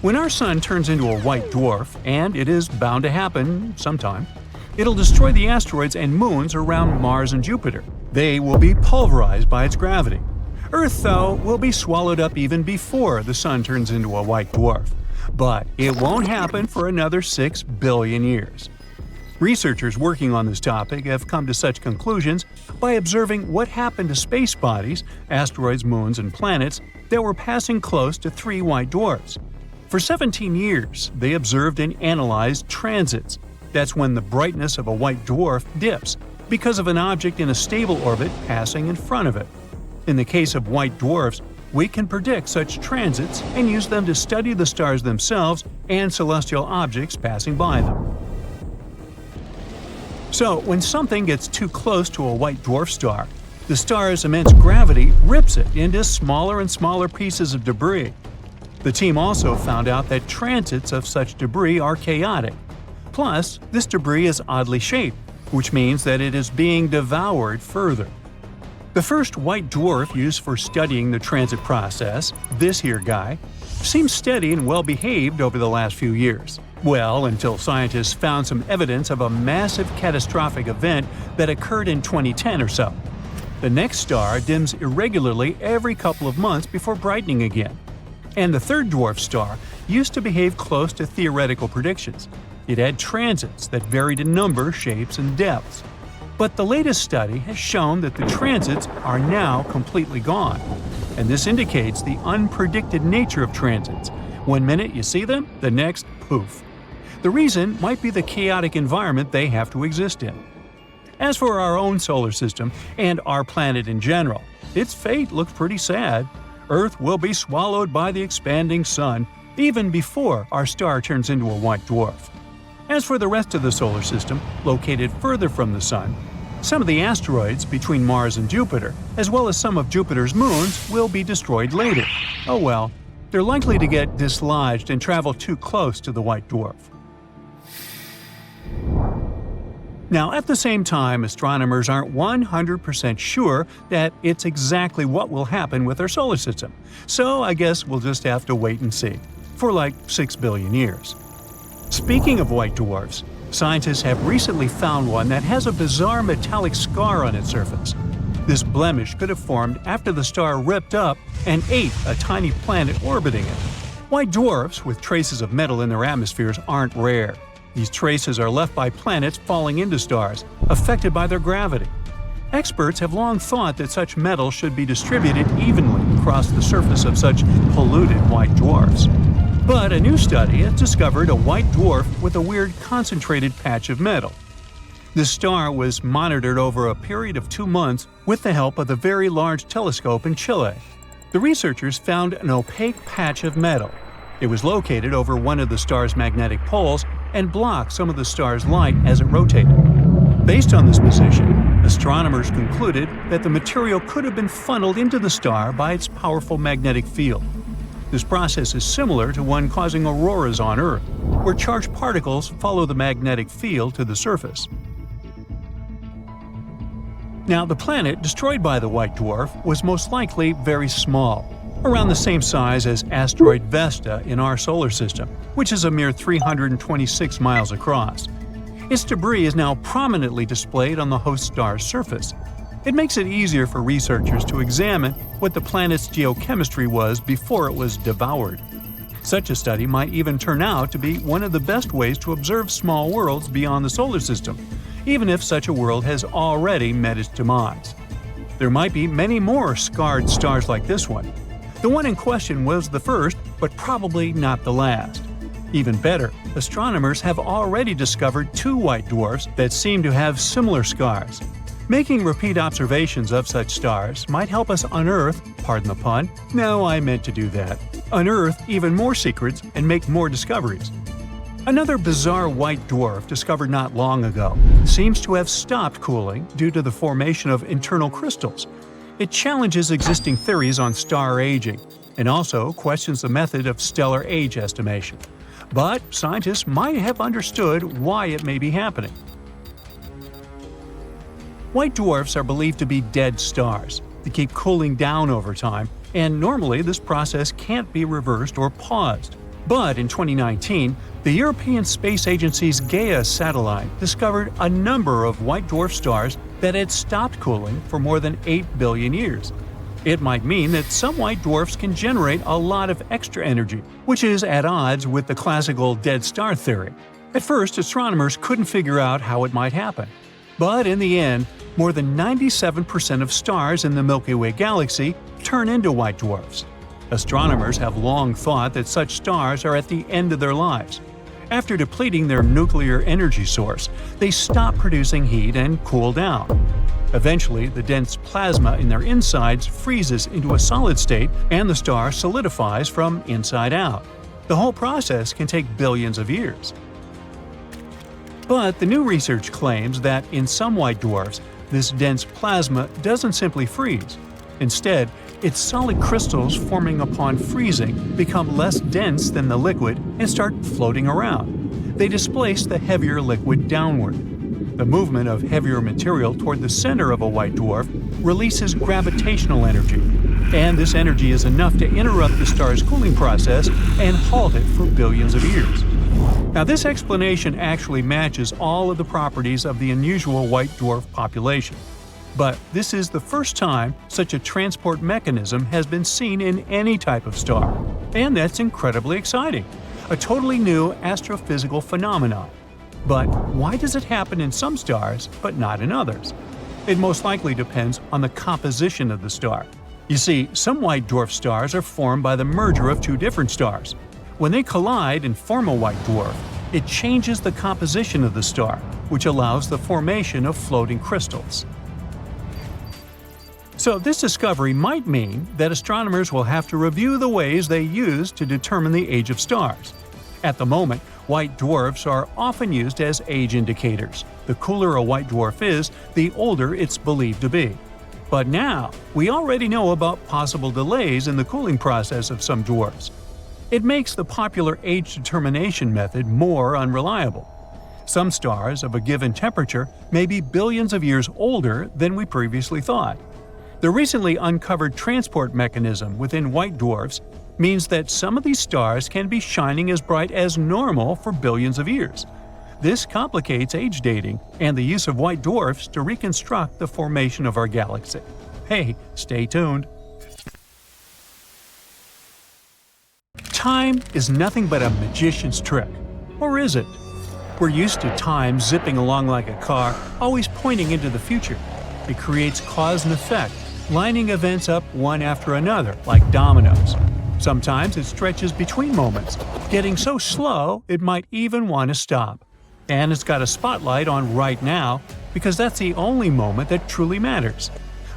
When our sun turns into a white dwarf, and it is bound to happen sometime, it'll destroy the asteroids and moons around Mars and Jupiter. They will be pulverized by its gravity. Earth, though, will be swallowed up even before the sun turns into a white dwarf. But it won't happen for another 6 billion years. Researchers working on this topic have come to such conclusions by observing what happened to space bodies, asteroids, moons, and planets that were passing close to 3 white dwarfs. For 17 years, they observed and analyzed transits. That's when the brightness of a white dwarf dips because of an object in a stable orbit passing in front of it. In the case of white dwarfs, we can predict such transits and use them to study the stars themselves and celestial objects passing by them. So, when something gets too close to a white dwarf star, the star's immense gravity rips it into smaller and smaller pieces of debris. The team also found out that transits of such debris are chaotic. Plus, this debris is oddly shaped, which means that it is being devoured further. The first white dwarf used for studying the transit process, this here guy, seems steady and well-behaved over the last few years. Well, until scientists found some evidence of a massive catastrophic event that occurred in 2010 or so. The next star dims irregularly every couple of months before brightening again. And the third dwarf star used to behave close to theoretical predictions. It had transits that varied in number, shapes, and depths. But the latest study has shown that the transits are now completely gone. And this indicates the unpredicted nature of transits. One minute you see them, the next, poof. The reason might be the chaotic environment they have to exist in. As for our own solar system, and our planet in general, its fate looks pretty sad. Earth will be swallowed by the expanding sun, even before our star turns into a white dwarf. As for the rest of the solar system, located further from the sun, some of the asteroids between Mars and Jupiter, as well as some of Jupiter's moons, will be destroyed later. Oh well, they're likely to get dislodged and travel too close to the white dwarf. Now, at the same time, astronomers aren't 100% sure that it's exactly what will happen with our solar system. So I guess we'll just have to wait and see, for like 6 billion years. Speaking of white dwarfs, scientists have recently found one that has a bizarre metallic scar on its surface. This blemish could have formed after the star ripped up and ate a tiny planet orbiting it. White dwarfs with traces of metal in their atmospheres aren't rare. These traces are left by planets falling into stars, affected by their gravity. Experts have long thought that such metal should be distributed evenly across the surface of such polluted white dwarfs. But a new study has discovered a white dwarf with a weird concentrated patch of metal. This star was monitored over a period of 2 months with the help of the Very Large Telescope in Chile. The researchers found an opaque patch of metal. It was located over one of the star's magnetic poles and blocked some of the star's light as it rotated. Based on this position, astronomers concluded that the material could have been funneled into the star by its powerful magnetic field. This process is similar to one causing auroras on Earth, where charged particles follow the magnetic field to the surface. Now, the planet destroyed by the white dwarf was most likely very small, around the same size as asteroid Vesta in our solar system, which is a mere 326 miles across. Its debris is now prominently displayed on the host star's surface. It makes it easier for researchers to examine what the planet's geochemistry was before it was devoured. Such a study might even turn out to be one of the best ways to observe small worlds beyond the solar system, even if such a world has already met its demise. There might be many more scarred stars like this one. The one in question was the first, but probably not the last. Even better, astronomers have already discovered 2 white dwarfs that seem to have similar scars. Making repeat observations of such stars might help us unearth, pardon the pun, no, I meant to do that, unearth even more secrets and make more discoveries. Another bizarre white dwarf discovered not long ago seems to have stopped cooling due to the formation of internal crystals. It challenges existing theories on star aging and also questions the method of stellar age estimation. But scientists might have understood why it may be happening. White dwarfs are believed to be dead stars. They keep cooling down over time, and normally this process can't be reversed or paused. But in 2019, the European Space Agency's Gaia satellite discovered a number of white dwarf stars that had stopped cooling for more than 8 billion years. It might mean that some white dwarfs can generate a lot of extra energy, which is at odds with the classical dead star theory. At first, astronomers couldn't figure out how it might happen. But in the end, more than 97% of stars in the Milky Way galaxy turn into white dwarfs. Astronomers have long thought that such stars are at the end of their lives. After depleting their nuclear energy source, they stop producing heat and cool down. Eventually, the dense plasma in their insides freezes into a solid state and the star solidifies from inside out. The whole process can take billions of years. But the new research claims that in some white dwarfs, this dense plasma doesn't simply freeze. Instead, its solid crystals forming upon freezing become less dense than the liquid and start floating around. They displace the heavier liquid downward. The movement of heavier material toward the center of a white dwarf releases gravitational energy, and this energy is enough to interrupt the star's cooling process and halt it for billions of years. Now, this explanation actually matches all of the properties of the unusual white dwarf population. But this is the first time such a transport mechanism has been seen in any type of star. And that's incredibly exciting. A totally new astrophysical phenomenon. But why does it happen in some stars but not in others? It most likely depends on the composition of the star. You see, some white dwarf stars are formed by the merger of 2 different stars. When they collide and form a white dwarf, it changes the composition of the star, which allows the formation of floating crystals. So this discovery might mean that astronomers will have to review the ways they use to determine the age of stars. At the moment, white dwarfs are often used as age indicators. The cooler a white dwarf is, the older it's believed to be. But now, we already know about possible delays in the cooling process of some dwarfs. It makes the popular age determination method more unreliable. Some stars of a given temperature may be billions of years older than we previously thought. The recently uncovered transport mechanism within white dwarfs means that some of these stars can be shining as bright as normal for billions of years. This complicates age dating and the use of white dwarfs to reconstruct the formation of our galaxy. Hey, stay tuned. Time is nothing but a magician's trick. Or is it? We're used to time zipping along like a car, always pointing into the future. It creates cause and effect, lining events up one after another, like dominoes. Sometimes it stretches between moments, getting so slow it might even want to stop. And it's got a spotlight on right now, because that's the only moment that truly matters.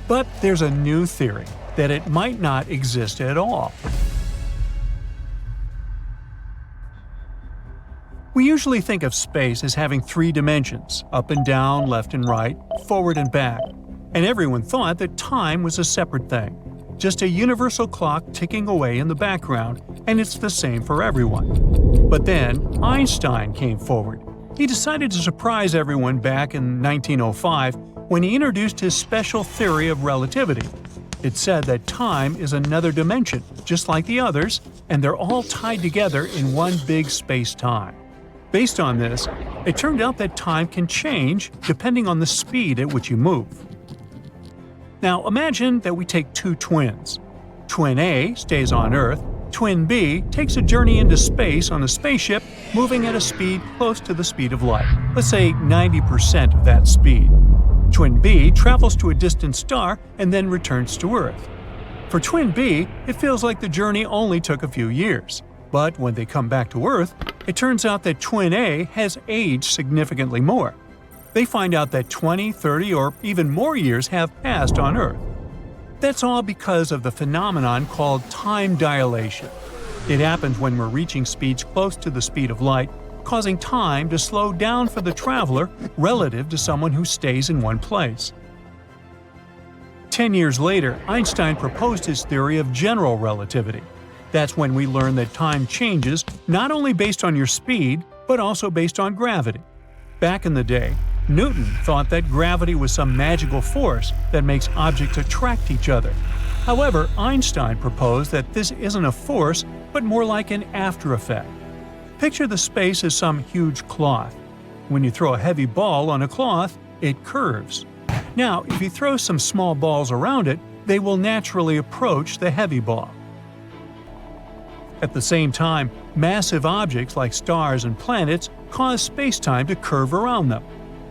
But there's a new theory that it might not exist at all. We usually think of space as having 3 dimensions, up and down, left and right, forward and back. And everyone thought that time was a separate thing, just a universal clock ticking away in the background, and it's the same for everyone. But then Einstein came forward. He decided to surprise everyone back in 1905 when he introduced his special theory of relativity. It said that time is another dimension, just like the others, and they're all tied together in one big space-time. Based on this, it turned out that time can change depending on the speed at which you move. Now imagine that we take 2 twins. Twin A stays on Earth, Twin B takes a journey into space on a spaceship moving at a speed close to the speed of light, let's say 90% of that speed. Twin B travels to a distant star and then returns to Earth. For Twin B, it feels like the journey only took a few years. But when they come back to Earth, It turns out that twin A has aged significantly more. They find out that 20, 30, or even more years have passed on Earth. That's all because of the phenomenon called time dilation. It happens when we're reaching speeds close to the speed of light, causing time to slow down for the traveler relative to someone who stays in one place. 10 years later, Einstein proposed his theory of general relativity. That's when we learn that time changes not only based on your speed, but also based on gravity. Back in the day, Newton thought that gravity was some magical force that makes objects attract each other. However, Einstein proposed that this isn't a force, but more like an after effect. Picture the space as some huge cloth. When you throw a heavy ball on a cloth, it curves. Now, if you throw some small balls around it, they will naturally approach the heavy ball. At the same time, massive objects like stars and planets cause space-time to curve around them.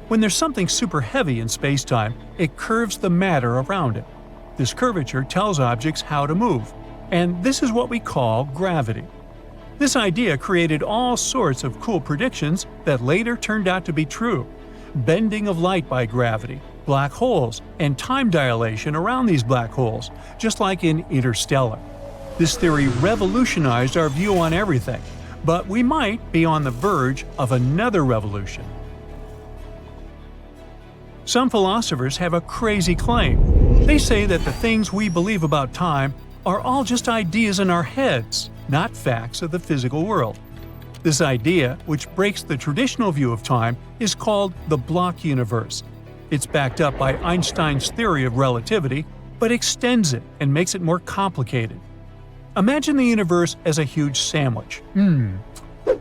When there's something super heavy in space-time, it curves the matter around it. This curvature tells objects how to move, and this is what we call gravity. This idea created all sorts of cool predictions that later turned out to be true. Bending of light by gravity, black holes, and time dilation around these black holes, just like in Interstellar. This theory revolutionized our view on everything, but we might be on the verge of another revolution. Some philosophers have a crazy claim. They say that the things we believe about time are all just ideas in our heads, not facts of the physical world. This idea, which breaks the traditional view of time, is called the block universe. It's backed up by Einstein's theory of relativity, but extends it and makes it more complicated. Imagine the universe as a huge sandwich.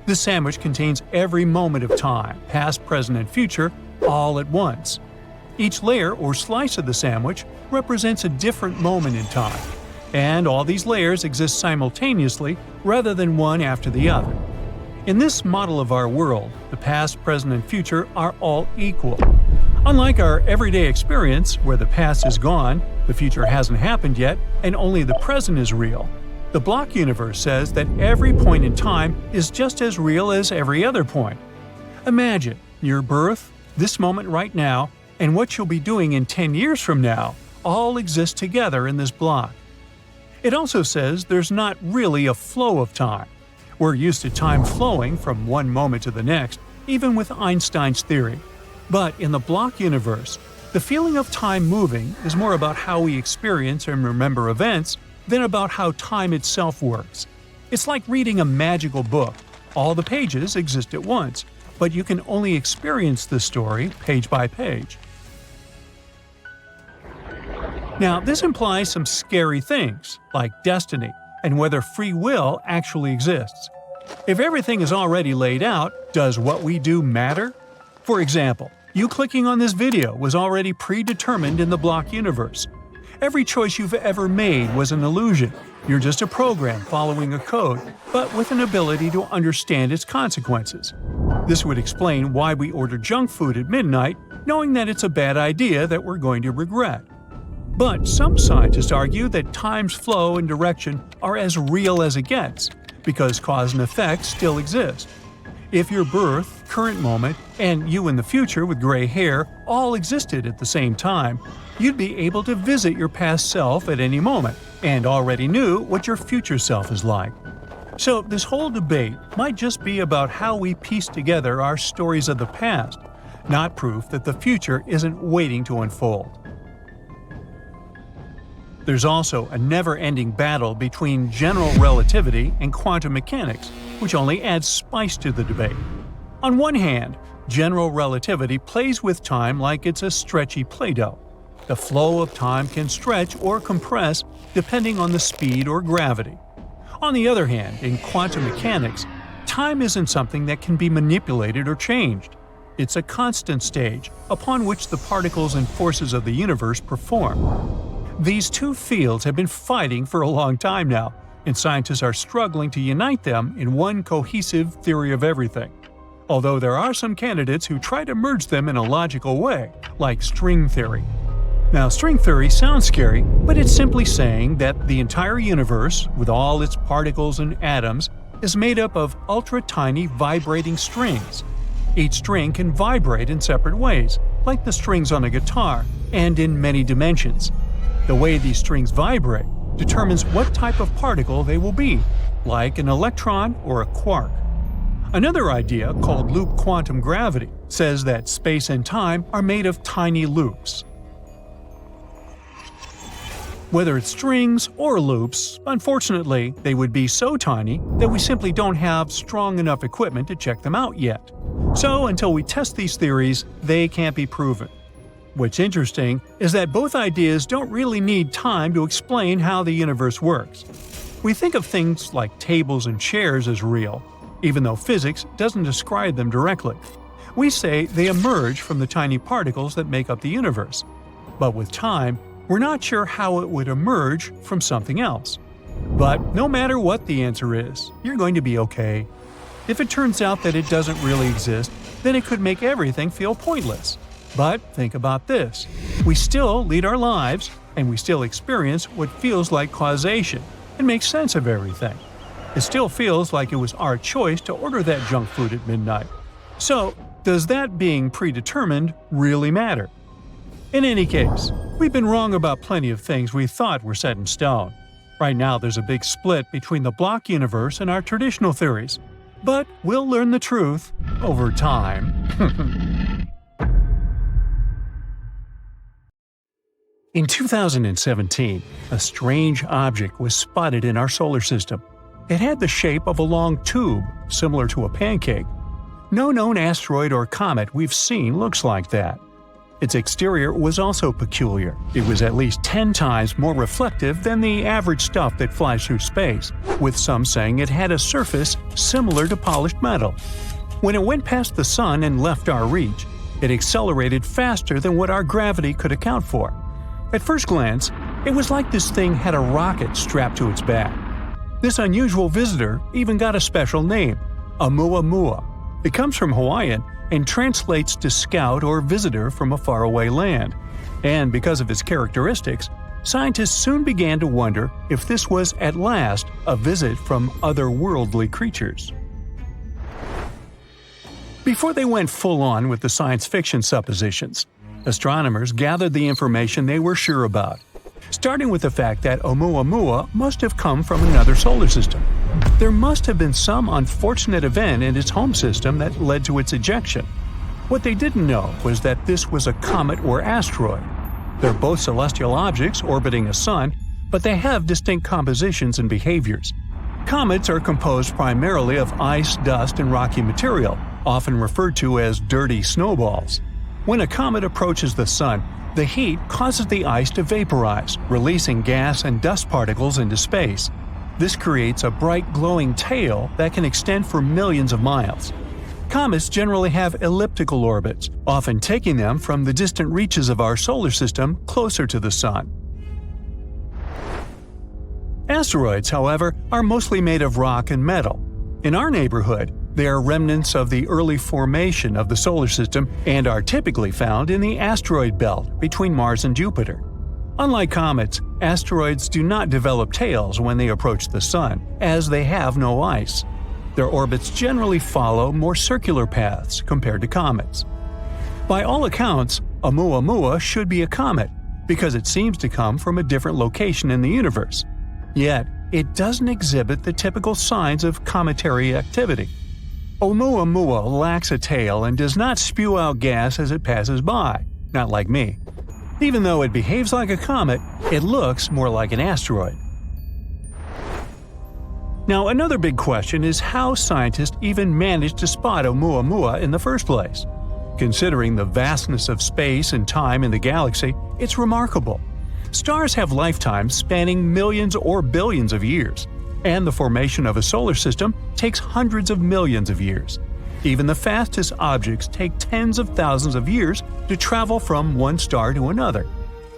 This sandwich contains every moment of time, past, present, and future, all at once. Each layer or slice of the sandwich represents a different moment in time, and all these layers exist simultaneously rather than one after the other. In this model of our world, the past, present, and future are all equal. Unlike our everyday experience, where the past is gone, the future hasn't happened yet, and only the present is real, the block universe says that every point in time is just as real as every other point. Imagine your birth, this moment right now, and what you'll be doing in 10 years from now all exist together in this block. It also says there's not really a flow of time. We're used to time flowing from one moment to the next, even with Einstein's theory. But in the block universe, the feeling of time moving is more about how we experience and remember events than about how time itself works. It's like reading a magical book. All the pages exist at once, but you can only experience the story page by page. Now, this implies some scary things, like destiny, and whether free will actually exists. If everything is already laid out, does what we do matter? For example, you clicking on this video was already predetermined in the block universe. Every choice you've ever made was an illusion. You're just a program following a code, but with an ability to understand its consequences. This would explain why we order junk food at midnight, knowing that it's a bad idea that we're going to regret. But some scientists argue that time's flow and direction are as real as it gets, because cause and effect still exist. If your birth, current moment, and you in the future with gray hair all existed at the same time, you'd be able to visit your past self at any moment, and already knew what your future self is like. So this whole debate might just be about how we piece together our stories of the past, not proof that the future isn't waiting to unfold. There's also a never-ending battle between general relativity and quantum mechanics, which only adds spice to the debate. On one hand, general relativity plays with time like it's a stretchy Play-Doh. The flow of time can stretch or compress depending on the speed or gravity. On the other hand, in quantum mechanics, time isn't something that can be manipulated or changed. It's a constant stage upon which the particles and forces of the universe perform. These two fields have been fighting for a long time now, and scientists are struggling to unite them in one cohesive theory of everything. Although there are some candidates who try to merge them in a logical way, like string theory. Now, string theory sounds scary, but it's simply saying that the entire universe, with all its particles and atoms, is made up of ultra-tiny vibrating strings. Each string can vibrate in separate ways, like the strings on a guitar, and in many dimensions. The way these strings vibrate determines what type of particle they will be, like an electron or a quark. Another idea, called loop quantum gravity, says that space and time are made of tiny loops. Whether it's strings or loops, unfortunately, they would be so tiny that we simply don't have strong enough equipment to check them out yet. So until we test these theories, they can't be proven. What's interesting is that both ideas don't really need time to explain how the universe works. We think of things like tables and chairs as real, even though physics doesn't describe them directly. We say they emerge from the tiny particles that make up the universe. But with time, we're not sure how it would emerge from something else. But no matter what the answer is, you're going to be okay. If it turns out that it doesn't really exist, then it could make everything feel pointless. But think about this. We still lead our lives, and we still experience what feels like causation and make sense of everything. It still feels like it was our choice to order that junk food at midnight. So, does that being predetermined really matter? In any case, we've been wrong about plenty of things we thought were set in stone. Right now there's a big split between the block universe and our traditional theories. But we'll learn the truth over time. In 2017, a strange object was spotted in our solar system. It had the shape of a long tube, similar to a pancake. No known asteroid or comet we've seen looks like that. Its exterior was also peculiar. It was at least 10 times more reflective than the average stuff that flies through space, with some saying it had a surface similar to polished metal. When it went past the sun and left our reach, it accelerated faster than what our gravity could account for. At first glance, it was like this thing had a rocket strapped to its back. This unusual visitor even got a special name, Oumuamua. It comes from Hawaiian and translates to scout or visitor from a faraway land. And because of its characteristics, scientists soon began to wonder if this was at last a visit from otherworldly creatures. Before they went full-on with the science fiction suppositions, astronomers gathered the information they were sure about, starting with the fact that Oumuamua must have come from another solar system. There must have been some unfortunate event in its home system that led to its ejection. What they didn't know was that this was a comet or asteroid. They're both celestial objects orbiting a sun, but they have distinct compositions and behaviors. Comets are composed primarily of ice, dust, and rocky material, often referred to as dirty snowballs. When a comet approaches the sun, the heat causes the ice to vaporize, releasing gas and dust particles into space. This creates a bright glowing tail that can extend for millions of miles. Comets generally have elliptical orbits, often taking them from the distant reaches of our solar system closer to the sun. Asteroids, however, are mostly made of rock and metal. In our neighborhood, they are remnants of the early formation of the solar system and are typically found in the asteroid belt between Mars and Jupiter. Unlike comets, asteroids do not develop tails when they approach the sun, as they have no ice. Their orbits generally follow more circular paths compared to comets. By all accounts, Oumuamua should be a comet, because it seems to come from a different location in the universe. Yet, it doesn't exhibit the typical signs of cometary activity. Oumuamua lacks a tail and does not spew out gas as it passes by, not like me. Even though it behaves like a comet, it looks more like an asteroid. Now, another big question is how scientists even managed to spot Oumuamua in the first place. Considering the vastness of space and time in the galaxy, it's remarkable. Stars have lifetimes spanning millions or billions of years, and the formation of a solar system takes hundreds of millions of years. Even the fastest objects take tens of thousands of years to travel from one star to another.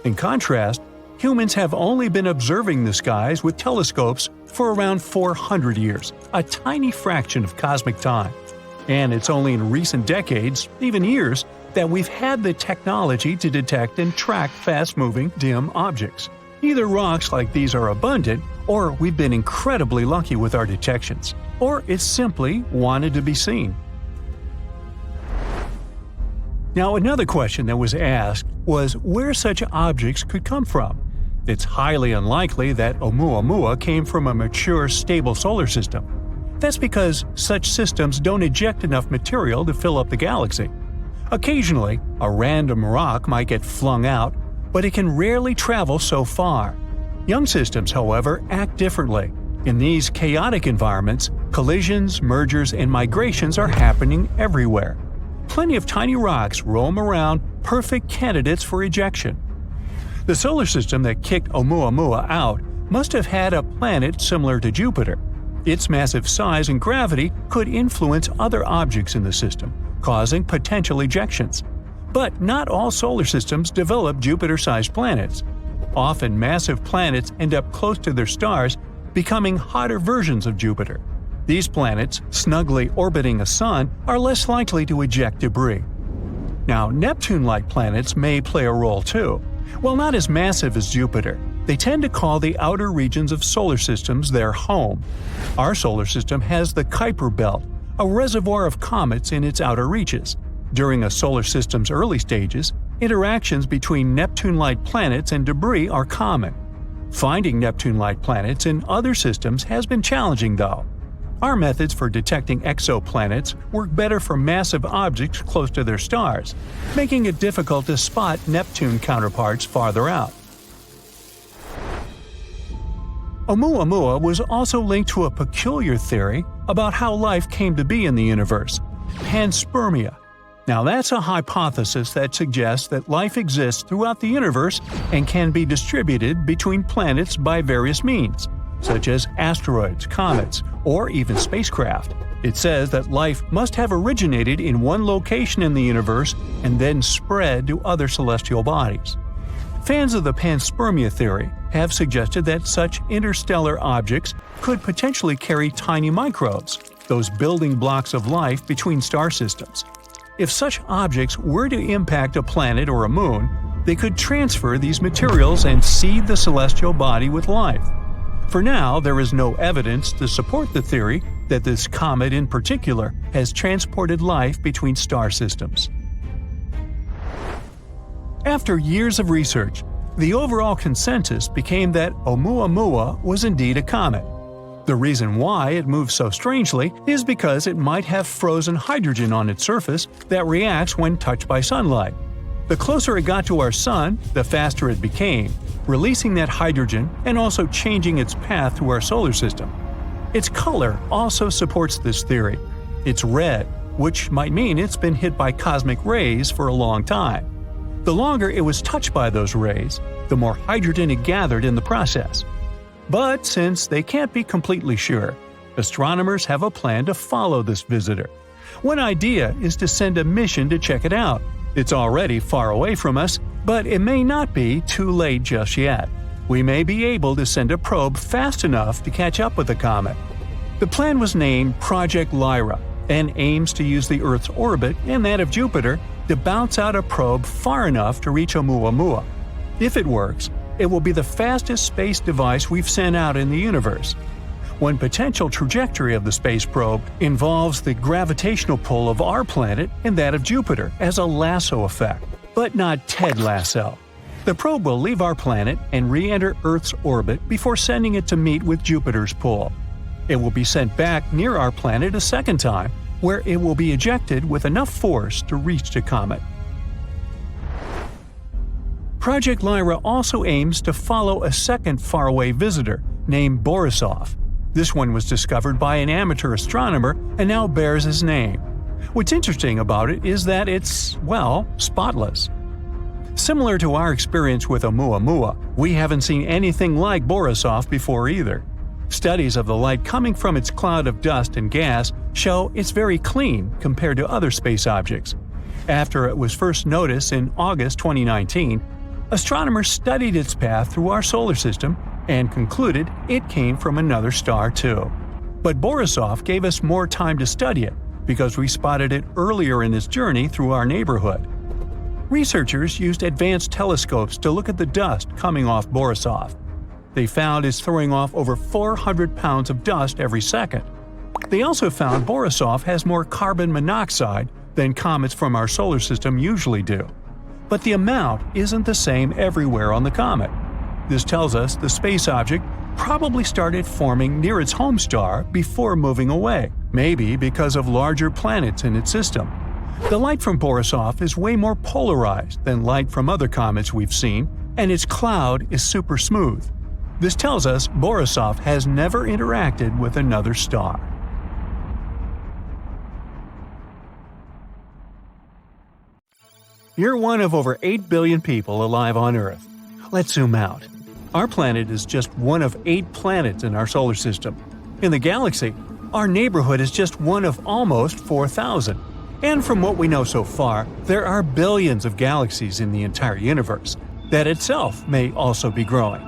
In contrast, humans have only been observing the skies with telescopes for around 400 years, a tiny fraction of cosmic time. And it's only in recent decades, even years, that we've had the technology to detect and track fast-moving, dim objects. Either rocks like these are abundant, or we've been incredibly lucky with our detections, or it's simply wanted to be seen. Now, another question that was asked was where such objects could come from. It's highly unlikely that Oumuamua came from a mature, stable solar system. That's because such systems don't eject enough material to fill up the galaxy. Occasionally, a random rock might get flung out, but it can rarely travel so far. Young systems, however, act differently. In these chaotic environments, collisions, mergers, and migrations are happening everywhere. Plenty of tiny rocks roam around, perfect candidates for ejection. The solar system that kicked Oumuamua out must have had a planet similar to Jupiter. Its massive size and gravity could influence other objects in the system, causing potential ejections. But not all solar systems develop Jupiter-sized planets. Often massive planets end up close to their stars, becoming hotter versions of Jupiter. These planets, snugly orbiting a sun, are less likely to eject debris. Now, Neptune-like planets may play a role too. While not as massive as Jupiter, they tend to call the outer regions of solar systems their home. Our solar system has the Kuiper Belt, a reservoir of comets in its outer reaches. During a solar system's early stages, interactions between Neptune-like planets and debris are common. Finding Neptune-like planets in other systems has been challenging, though. Our methods for detecting exoplanets work better for massive objects close to their stars, making it difficult to spot Neptune counterparts farther out. Oumuamua was also linked to a peculiar theory about how life came to be in the universe – Panspermia. Now that's a hypothesis that suggests that life exists throughout the universe and can be distributed between planets by various means, such as asteroids, comets, or even spacecraft. It says that life must have originated in one location in the universe and then spread to other celestial bodies. Fans of the panspermia theory have suggested that such interstellar objects could potentially carry tiny microbes, those building blocks of life between star systems. If such objects were to impact a planet or a moon, they could transfer these materials and seed the celestial body with life. For now, there is no evidence to support the theory that this comet in particular has transported life between star systems. After years of research, the overall consensus became that Oumuamua was indeed a comet. The reason why it moves so strangely is because it might have frozen hydrogen on its surface that reacts when touched by sunlight. The closer it got to our sun, the faster it became, releasing that hydrogen and also changing its path through our solar system. Its color also supports this theory. It's red, which might mean it's been hit by cosmic rays for a long time. The longer it was touched by those rays, the more hydrogen it gathered in the process. But since they can't be completely sure, astronomers have a plan to follow this visitor. One idea is to send a mission to check it out. It's already far away from us, but it may not be too late just yet. We may be able to send a probe fast enough to catch up with the comet. The plan was named Project Lyra and aims to use the Earth's orbit and that of Jupiter to bounce out a probe far enough to reach Oumuamua. If it works, it will be the fastest space device we've sent out in the universe. One potential trajectory of the space probe involves the gravitational pull of our planet and that of Jupiter as a lasso effect, but not Ted Lasso. The probe will leave our planet and re-enter Earth's orbit before sending it to meet with Jupiter's pull. It will be sent back near our planet a second time, where it will be ejected with enough force to reach the comet. Project Lyra also aims to follow a second faraway visitor named Borisov. This one was discovered by an amateur astronomer and now bears his name. What's interesting about it is that it's, well, spotless. Similar to our experience with Oumuamua, we haven't seen anything like Borisov before either. Studies of the light coming from its cloud of dust and gas show it's very clean compared to other space objects. After it was first noticed in August 2019, astronomers studied its path through our solar system and concluded it came from another star too. But Borisov gave us more time to study it because we spotted it earlier in its journey through our neighborhood. Researchers used advanced telescopes to look at the dust coming off Borisov. They found it's throwing off over 400 pounds of dust every second. They also found Borisov has more carbon monoxide than comets from our solar system usually do. But the amount isn't the same everywhere on the comet. This tells us the space object probably started forming near its home star before moving away, maybe because of larger planets in its system. The light from Borisov is way more polarized than light from other comets we've seen, and its cloud is super smooth. This tells us Borisov has never interacted with another star. You're one of over 8 billion people alive on Earth. Let's zoom out. Our planet is just one of 8 planets in our solar system. In the galaxy, our neighborhood is just one of almost 4,000. And from what we know so far, there are billions of galaxies in the entire universe. That itself may also be growing.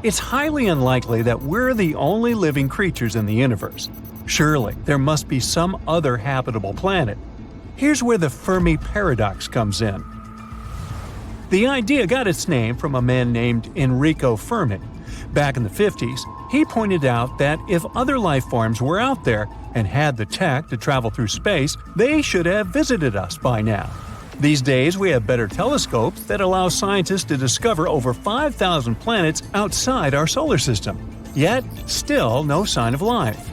It's highly unlikely that we're the only living creatures in the universe. Surely, there must be some other habitable planet. Here's where the Fermi Paradox comes in. The idea got its name from a man named Enrico Fermi. Back in the 50s, he pointed out that if other life forms were out there and had the tech to travel through space, they should have visited us by now. These days, we have better telescopes that allow scientists to discover over 5,000 planets outside our solar system. Yet, still no sign of life.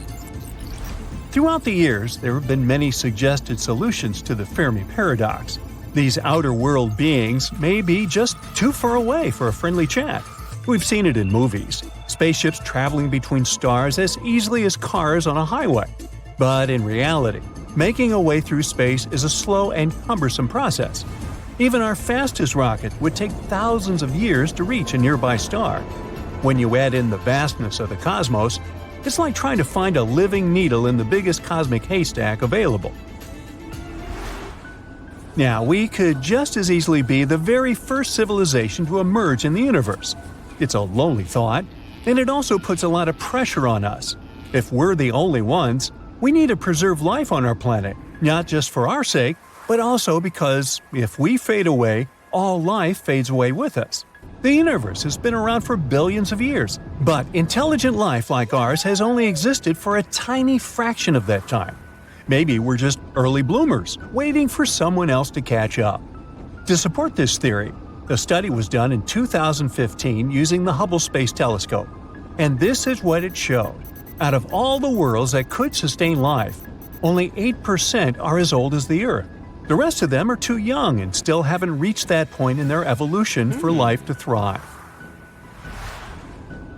Throughout the years, there have been many suggested solutions to the Fermi Paradox. These outer-world beings may be just too far away for a friendly chat. We've seen it in movies, spaceships traveling between stars as easily as cars on a highway. But in reality, making a way through space is a slow and cumbersome process. Even our fastest rocket would take thousands of years to reach a nearby star. When you add in the vastness of the cosmos, it's like trying to find a living needle in the biggest cosmic haystack available. Now, we could just as easily be the very first civilization to emerge in the universe. It's a lonely thought, and it also puts a lot of pressure on us. If we're the only ones, we need to preserve life on our planet, not just for our sake, but also because if we fade away, all life fades away with us. The universe has been around for billions of years, but intelligent life like ours has only existed for a tiny fraction of that time. Maybe we're just early bloomers, waiting for someone else to catch up. To support this theory, a study was done in 2015 using the Hubble Space Telescope. And this is what it showed. Out of all the worlds that could sustain life, only 8% are as old as the Earth. The rest of them are too young and still haven't reached that point in their evolution for life to thrive.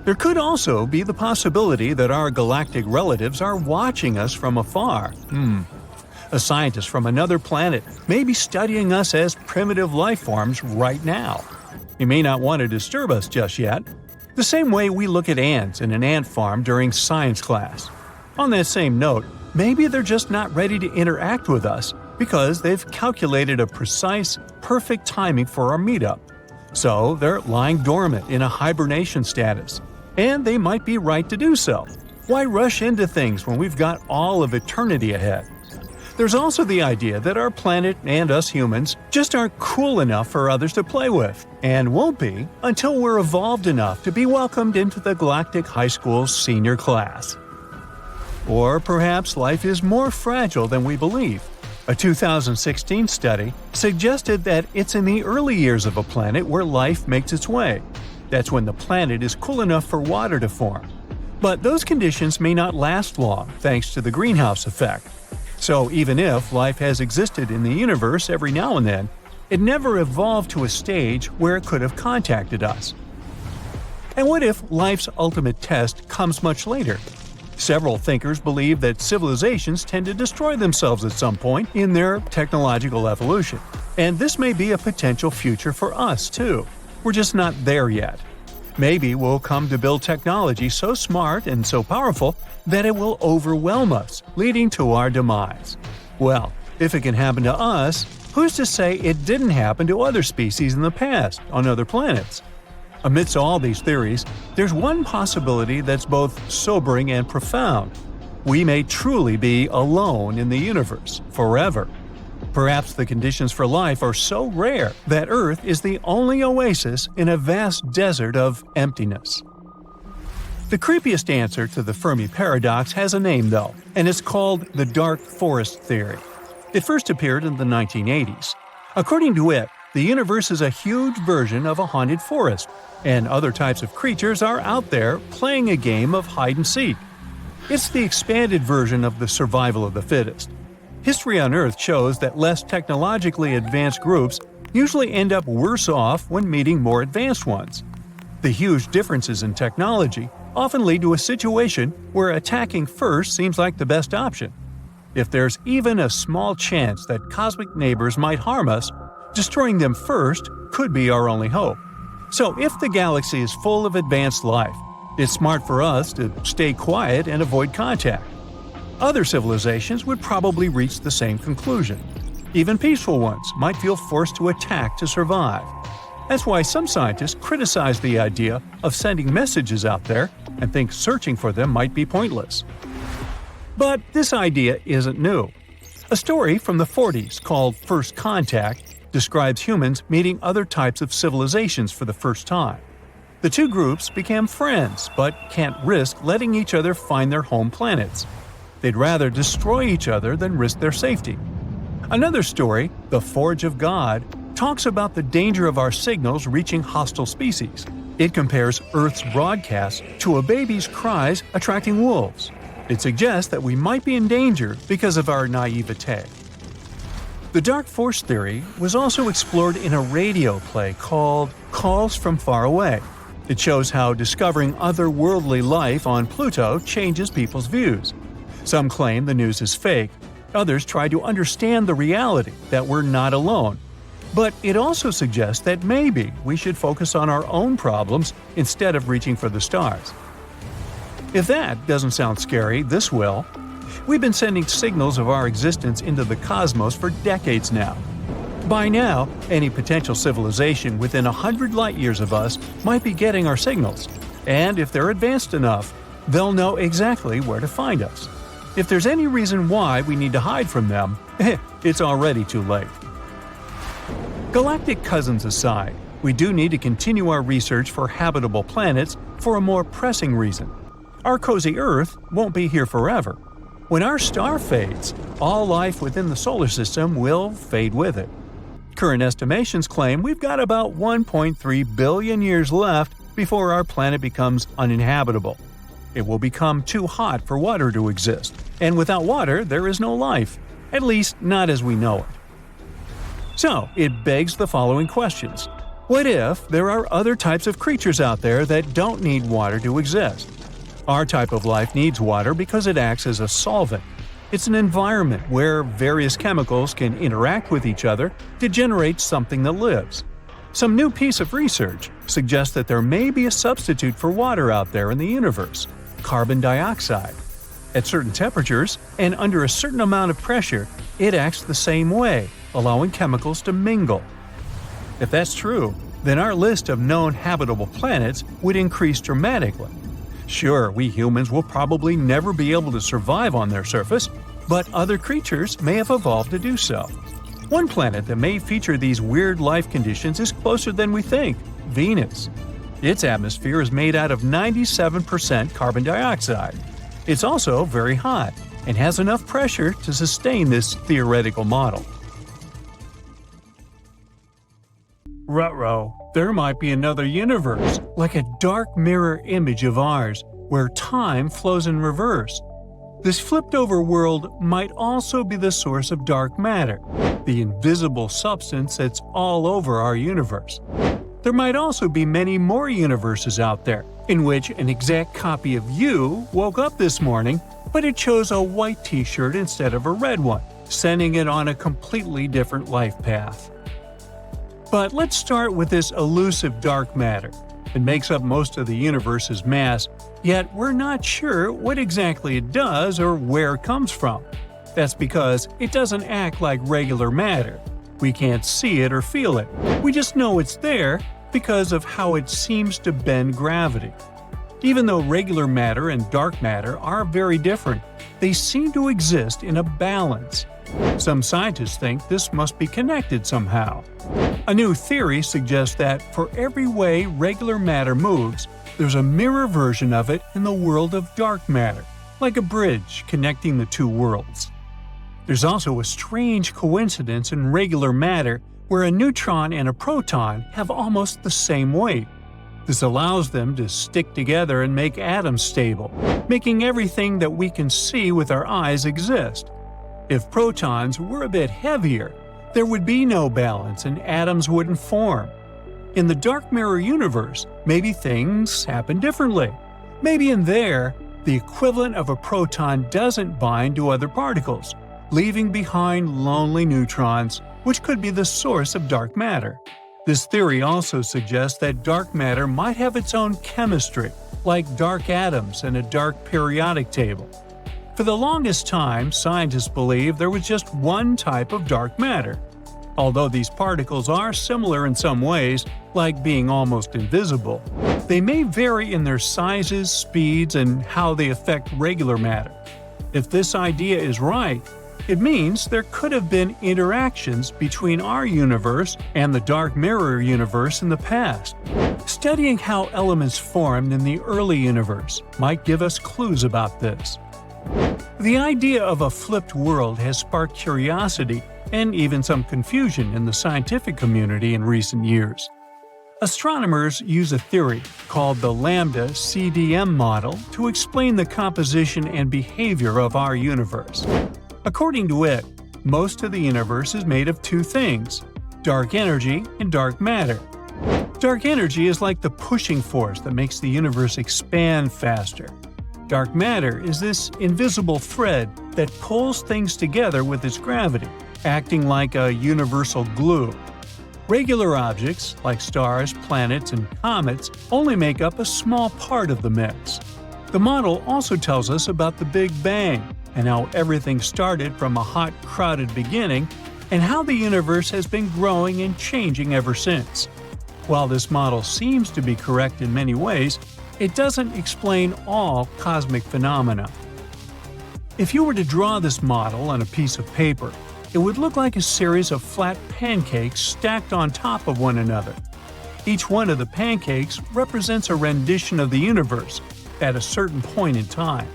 There could also be the possibility that our galactic relatives are watching us from afar. A scientist from another planet may be studying us as primitive life forms right now. He may not want to disturb us just yet. The same way we look at ants in an ant farm during science class. On that same note, maybe they're just not ready to interact with us because they've calculated a precise, perfect timing for our meetup. So they're lying dormant in a hibernation status. And they might be right to do so. Why rush into things when we've got all of eternity ahead? There's also the idea that our planet and us humans just aren't cool enough for others to play with, and won't be until we're evolved enough to be welcomed into the Galactic High School's senior class. Or perhaps life is more fragile than we believe. A 2016 study suggested that it's in the early years of a planet where life makes its way. That's when the planet is cool enough for water to form. But those conditions may not last long thanks to the greenhouse effect. So even if life has existed in the universe every now and then, it never evolved to a stage where it could have contacted us. And what if life's ultimate test comes much later? Several thinkers believe that civilizations tend to destroy themselves at some point in their technological evolution. And this may be a potential future for us, too. We're just not there yet. Maybe we'll come to build technology so smart and so powerful that it will overwhelm us, leading to our demise. Well, if it can happen to us, who's to say it didn't happen to other species in the past on other planets? Amidst all these theories, there's one possibility that's both sobering and profound. We may truly be alone in the universe forever. Perhaps the conditions for life are so rare that Earth is the only oasis in a vast desert of emptiness. The creepiest answer to the Fermi Paradox has a name, though, and it's called the dark forest theory. It first appeared in the 1980s. According to it, the universe is a huge version of a haunted forest, and other types of creatures are out there playing a game of hide-and-seek. It's the expanded version of the survival of the fittest. History on Earth shows that less technologically advanced groups usually end up worse off when meeting more advanced ones. The huge differences in technology often lead to a situation where attacking first seems like the best option. If there's even a small chance that cosmic neighbors might harm us, destroying them first could be our only hope. So if the galaxy is full of advanced life, it's smart for us to stay quiet and avoid contact. Other civilizations would probably reach the same conclusion. Even peaceful ones might feel forced to attack to survive. That's why some scientists criticize the idea of sending messages out there and think searching for them might be pointless. But this idea isn't new. A story from the 40s called First Contact describes humans meeting other types of civilizations for the first time. The two groups became friends, but can't risk letting each other find their home planets. They'd rather destroy each other than risk their safety. Another story, The Forge of God, talks about the danger of our signals reaching hostile species. It compares Earth's broadcasts to a baby's cries attracting wolves. It suggests that we might be in danger because of our naivete. The dark force theory was also explored in a radio play called Calls from Far Away. It shows how discovering otherworldly life on Pluto changes people's views. Some claim the news is fake. Others try to understand the reality that we're not alone. But it also suggests that maybe we should focus on our own problems instead of reaching for the stars. If that doesn't sound scary, this will. We've been sending signals of our existence into the cosmos for decades now. By now, any potential civilization within 100 light-years of us might be getting our signals. And if they're advanced enough, they'll know exactly where to find us. If there's any reason why we need to hide from them, it's already too late. Galactic cousins aside, we do need to continue our research for habitable planets for a more pressing reason. Our cozy Earth won't be here forever. When our star fades, all life within the solar system will fade with it. Current estimations claim we've got about 1.3 billion years left before our planet becomes uninhabitable. It will become too hot for water to exist, and without water there is no life, at least not as we know it. So, it begs the following questions. What if there are other types of creatures out there that don't need water to exist? Our type of life needs water because it acts as a solvent. It's an environment where various chemicals can interact with each other to generate something that lives. Some new piece of research suggests that there may be a substitute for water out there in the universe – carbon dioxide. At certain temperatures and under a certain amount of pressure, it acts the same way, allowing chemicals to mingle. If that's true, then our list of known habitable planets would increase dramatically. Sure, we humans will probably never be able to survive on their surface, but other creatures may have evolved to do so. One planet that may feature these weird life conditions is closer than we think – Venus. Its atmosphere is made out of 97% carbon dioxide. It's also very hot and has enough pressure to sustain this theoretical model. Ruh-roh, there might be another universe, like a dark mirror image of ours, where time flows in reverse. This flipped-over world might also be the source of dark matter, the invisible substance that's all over our universe. There might also be many more universes out there, in which an exact copy of you woke up this morning, but it chose a white t-shirt instead of a red one, sending it on a completely different life path. But let's start with this elusive dark matter. It makes up most of the universe's mass, yet we're not sure what exactly it does or where it comes from. That's because it doesn't act like regular matter. We can't see it or feel it. We just know it's there because of how it seems to bend gravity. Even though regular matter and dark matter are very different, they seem to exist in a balance, Some scientists think this must be connected somehow. A new theory suggests that for every way regular matter moves, there's a mirror version of it in the world of dark matter, like a bridge connecting the two worlds. There's also a strange coincidence in regular matter where a neutron and a proton have almost the same weight. This allows them to stick together and make atoms stable, making everything that we can see with our eyes exist. If protons were a bit heavier, there would be no balance and atoms wouldn't form. In the dark mirror universe, maybe things happen differently. Maybe in there, the equivalent of a proton doesn't bind to other particles, leaving behind lonely neutrons, which could be the source of dark matter. This theory also suggests that dark matter might have its own chemistry, like dark atoms and a dark periodic table. For the longest time, scientists believed there was just one type of dark matter. Although these particles are similar in some ways, like being almost invisible, they may vary in their sizes, speeds, and how they affect regular matter. If this idea is right, it means there could have been interactions between our universe and the dark mirror universe in the past. Studying how elements formed in the early universe might give us clues about this. The idea of a flipped world has sparked curiosity and even some confusion in the scientific community in recent years. Astronomers use a theory called the Lambda CDM model to explain the composition and behavior of our universe. According to it, most of the universe is made of two things: dark energy and dark matter. Dark energy is like the pushing force that makes the universe expand faster. Dark matter is this invisible thread that pulls things together with its gravity, acting like a universal glue. Regular objects, like stars, planets, and comets, only make up a small part of the mix. The model also tells us about the Big Bang, and how everything started from a hot, crowded beginning, and how the universe has been growing and changing ever since. While this model seems to be correct in many ways, it doesn't explain all cosmic phenomena. If you were to draw this model on a piece of paper, it would look like a series of flat pancakes stacked on top of one another. Each one of the pancakes represents a rendition of the universe at a certain point in time.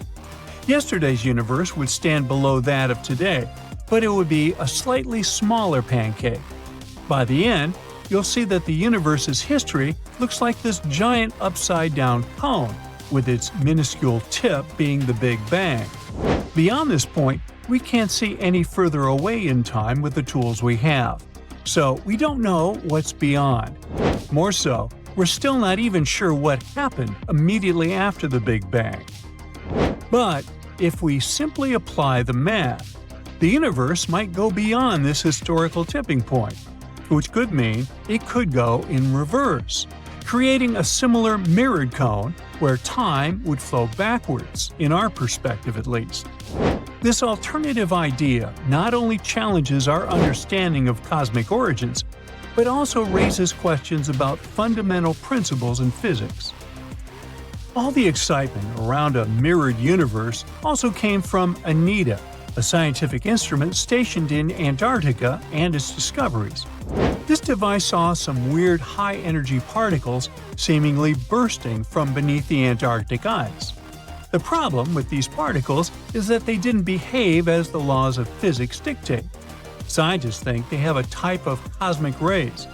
Yesterday's universe would stand below that of today, but it would be a slightly smaller pancake. By the end, you'll see that the universe's history looks like this giant upside-down cone, with its minuscule tip being the Big Bang. Beyond this point, we can't see any further away in time with the tools we have, so we don't know what's beyond. More so, we're still not even sure what happened immediately after the Big Bang. But if we simply apply the math, the universe might go beyond this historical tipping point, which could mean it could go in reverse, creating a similar mirrored cone where time would flow backwards, in our perspective at least. This alternative idea not only challenges our understanding of cosmic origins, but also raises questions about fundamental principles in physics. All the excitement around a mirrored universe also came from ANITA, a scientific instrument stationed in Antarctica, and its discoveries. This device saw some weird high-energy particles seemingly bursting from beneath the Antarctic ice. The problem with these particles is that they didn't behave as the laws of physics dictate. Scientists think they have a type of cosmic rays.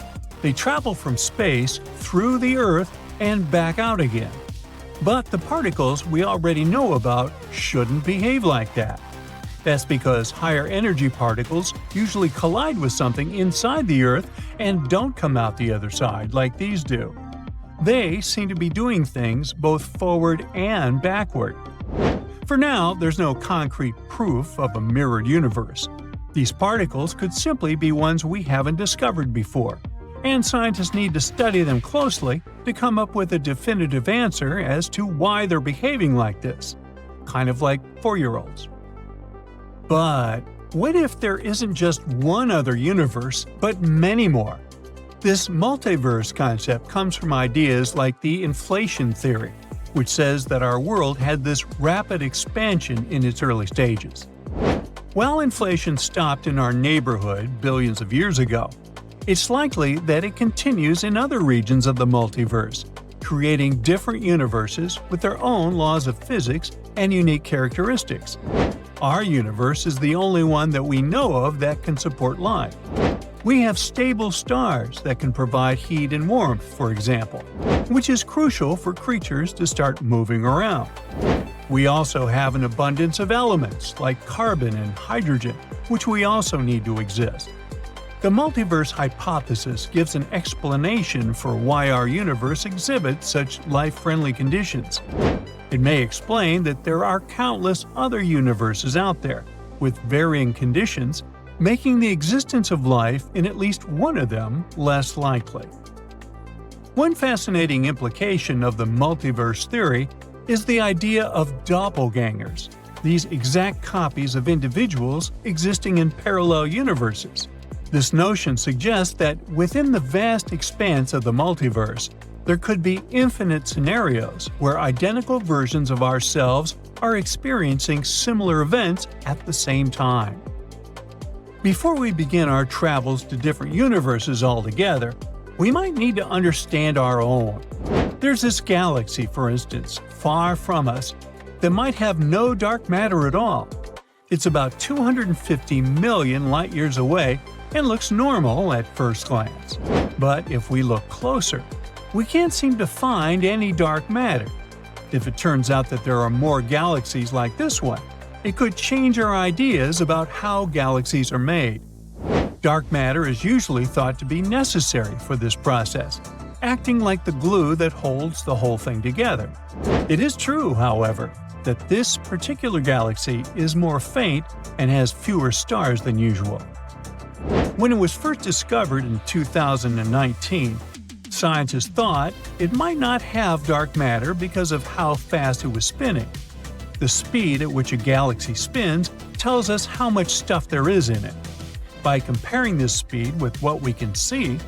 They travel from space through the Earth and back out again. But the particles we already know about shouldn't behave like that. That's because higher energy particles usually collide with something inside the Earth and don't come out the other side like these do. They seem to be doing things both forward and backward. For now, there's no concrete proof of a mirrored universe. These particles could simply be ones we haven't discovered before, and scientists need to study them closely to come up with a definitive answer as to why they're behaving like this. Kind of like 4-year-olds. But what if there isn't just one other universe, but many more? This multiverse concept comes from ideas like the inflation theory, which says that our world had this rapid expansion in its early stages. While inflation stopped in our neighborhood billions of years ago, it's likely that it continues in other regions of the multiverse, creating different universes with their own laws of physics and unique characteristics. Our universe is the only one that we know of that can support life. We have stable stars that can provide heat and warmth, for example, which is crucial for creatures to start moving around. We also have an abundance of elements like carbon and hydrogen, which we also need to exist. The multiverse hypothesis gives an explanation for why our universe exhibits such life-friendly conditions. It may explain that there are countless other universes out there, with varying conditions, making the existence of life in at least one of them less likely. One fascinating implication of the multiverse theory is the idea of doppelgangers, these exact copies of individuals existing in parallel universes. This notion suggests that within the vast expanse of the multiverse, there could be infinite scenarios where identical versions of ourselves are experiencing similar events at the same time. Before we begin our travels to different universes altogether, we might need to understand our own. There's this galaxy, for instance, far from us, that might have no dark matter at all. It's about 250 million light-years away and looks normal at first glance. But if we look closer, we can't seem to find any dark matter. If it turns out that there are more galaxies like this one, it could change our ideas about how galaxies are made. Dark matter is usually thought to be necessary for this process, acting like the glue that holds the whole thing together. It is true, however, that this particular galaxy is more faint and has fewer stars than usual. When it was first discovered in 2019, scientists thought it might not have dark matter because of how fast it was spinning. The speed at which a galaxy spins tells us how much stuff there is in it. By comparing this speed with what we can see,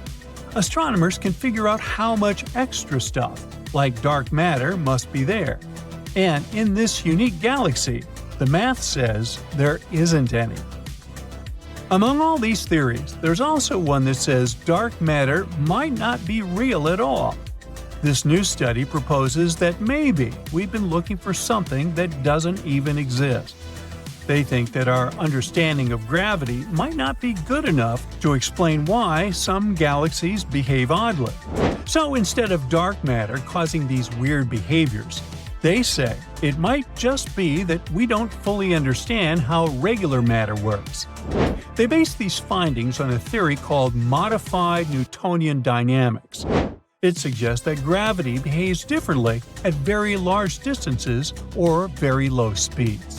astronomers can figure out how much extra stuff, like dark matter, must be there. And in this unique galaxy, the math says there isn't any. Among all these theories, there's also one that says dark matter might not be real at all. This new study proposes that maybe we've been looking for something that doesn't even exist. They think that our understanding of gravity might not be good enough to explain why some galaxies behave oddly. So instead of dark matter causing these weird behaviors, they say it might just be that we don't fully understand how regular matter works. They base these findings on a theory called modified Newtonian dynamics. It suggests that gravity behaves differently at very large distances or very low speeds.